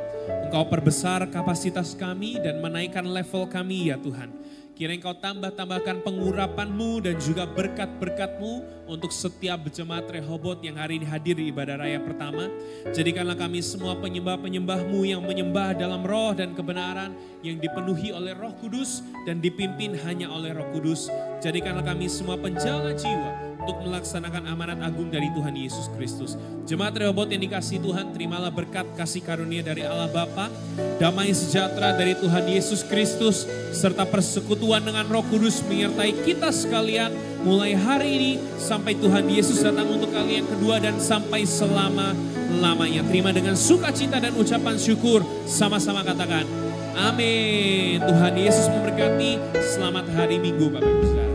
Speaker 2: Engkau perbesar kapasitas kami dan menaikkan level kami ya Tuhan. Kiranya Engkau tambahkan pengurapan-Mu dan juga berkat-berkat-Mu untuk setiap jemaat Rehoboth yang hari ini hadir di ibadah raya pertama. Jadikanlah kami semua penyembah-penyembah-Mu yang menyembah dalam roh dan kebenaran, yang dipenuhi oleh Roh Kudus dan dipimpin hanya oleh Roh Kudus. Jadikanlah kami semua penjala jiwa untuk melaksanakan amanat agung dari Tuhan Yesus Kristus. Jemaat Rehoboth yang dikasihi Tuhan, terimalah berkat kasih karunia dari Allah Bapa, damai sejahtera dari Tuhan Yesus Kristus, serta persekutuan dengan Roh Kudus menyertai kita sekalian mulai hari ini sampai Tuhan Yesus datang untuk kali yang kedua dan sampai selama-lamanya. Terima dengan sukacita dan ucapan syukur, sama-sama katakan amin. Tuhan Yesus memberkati. Selamat hari Minggu Bapak Ibu Saudara.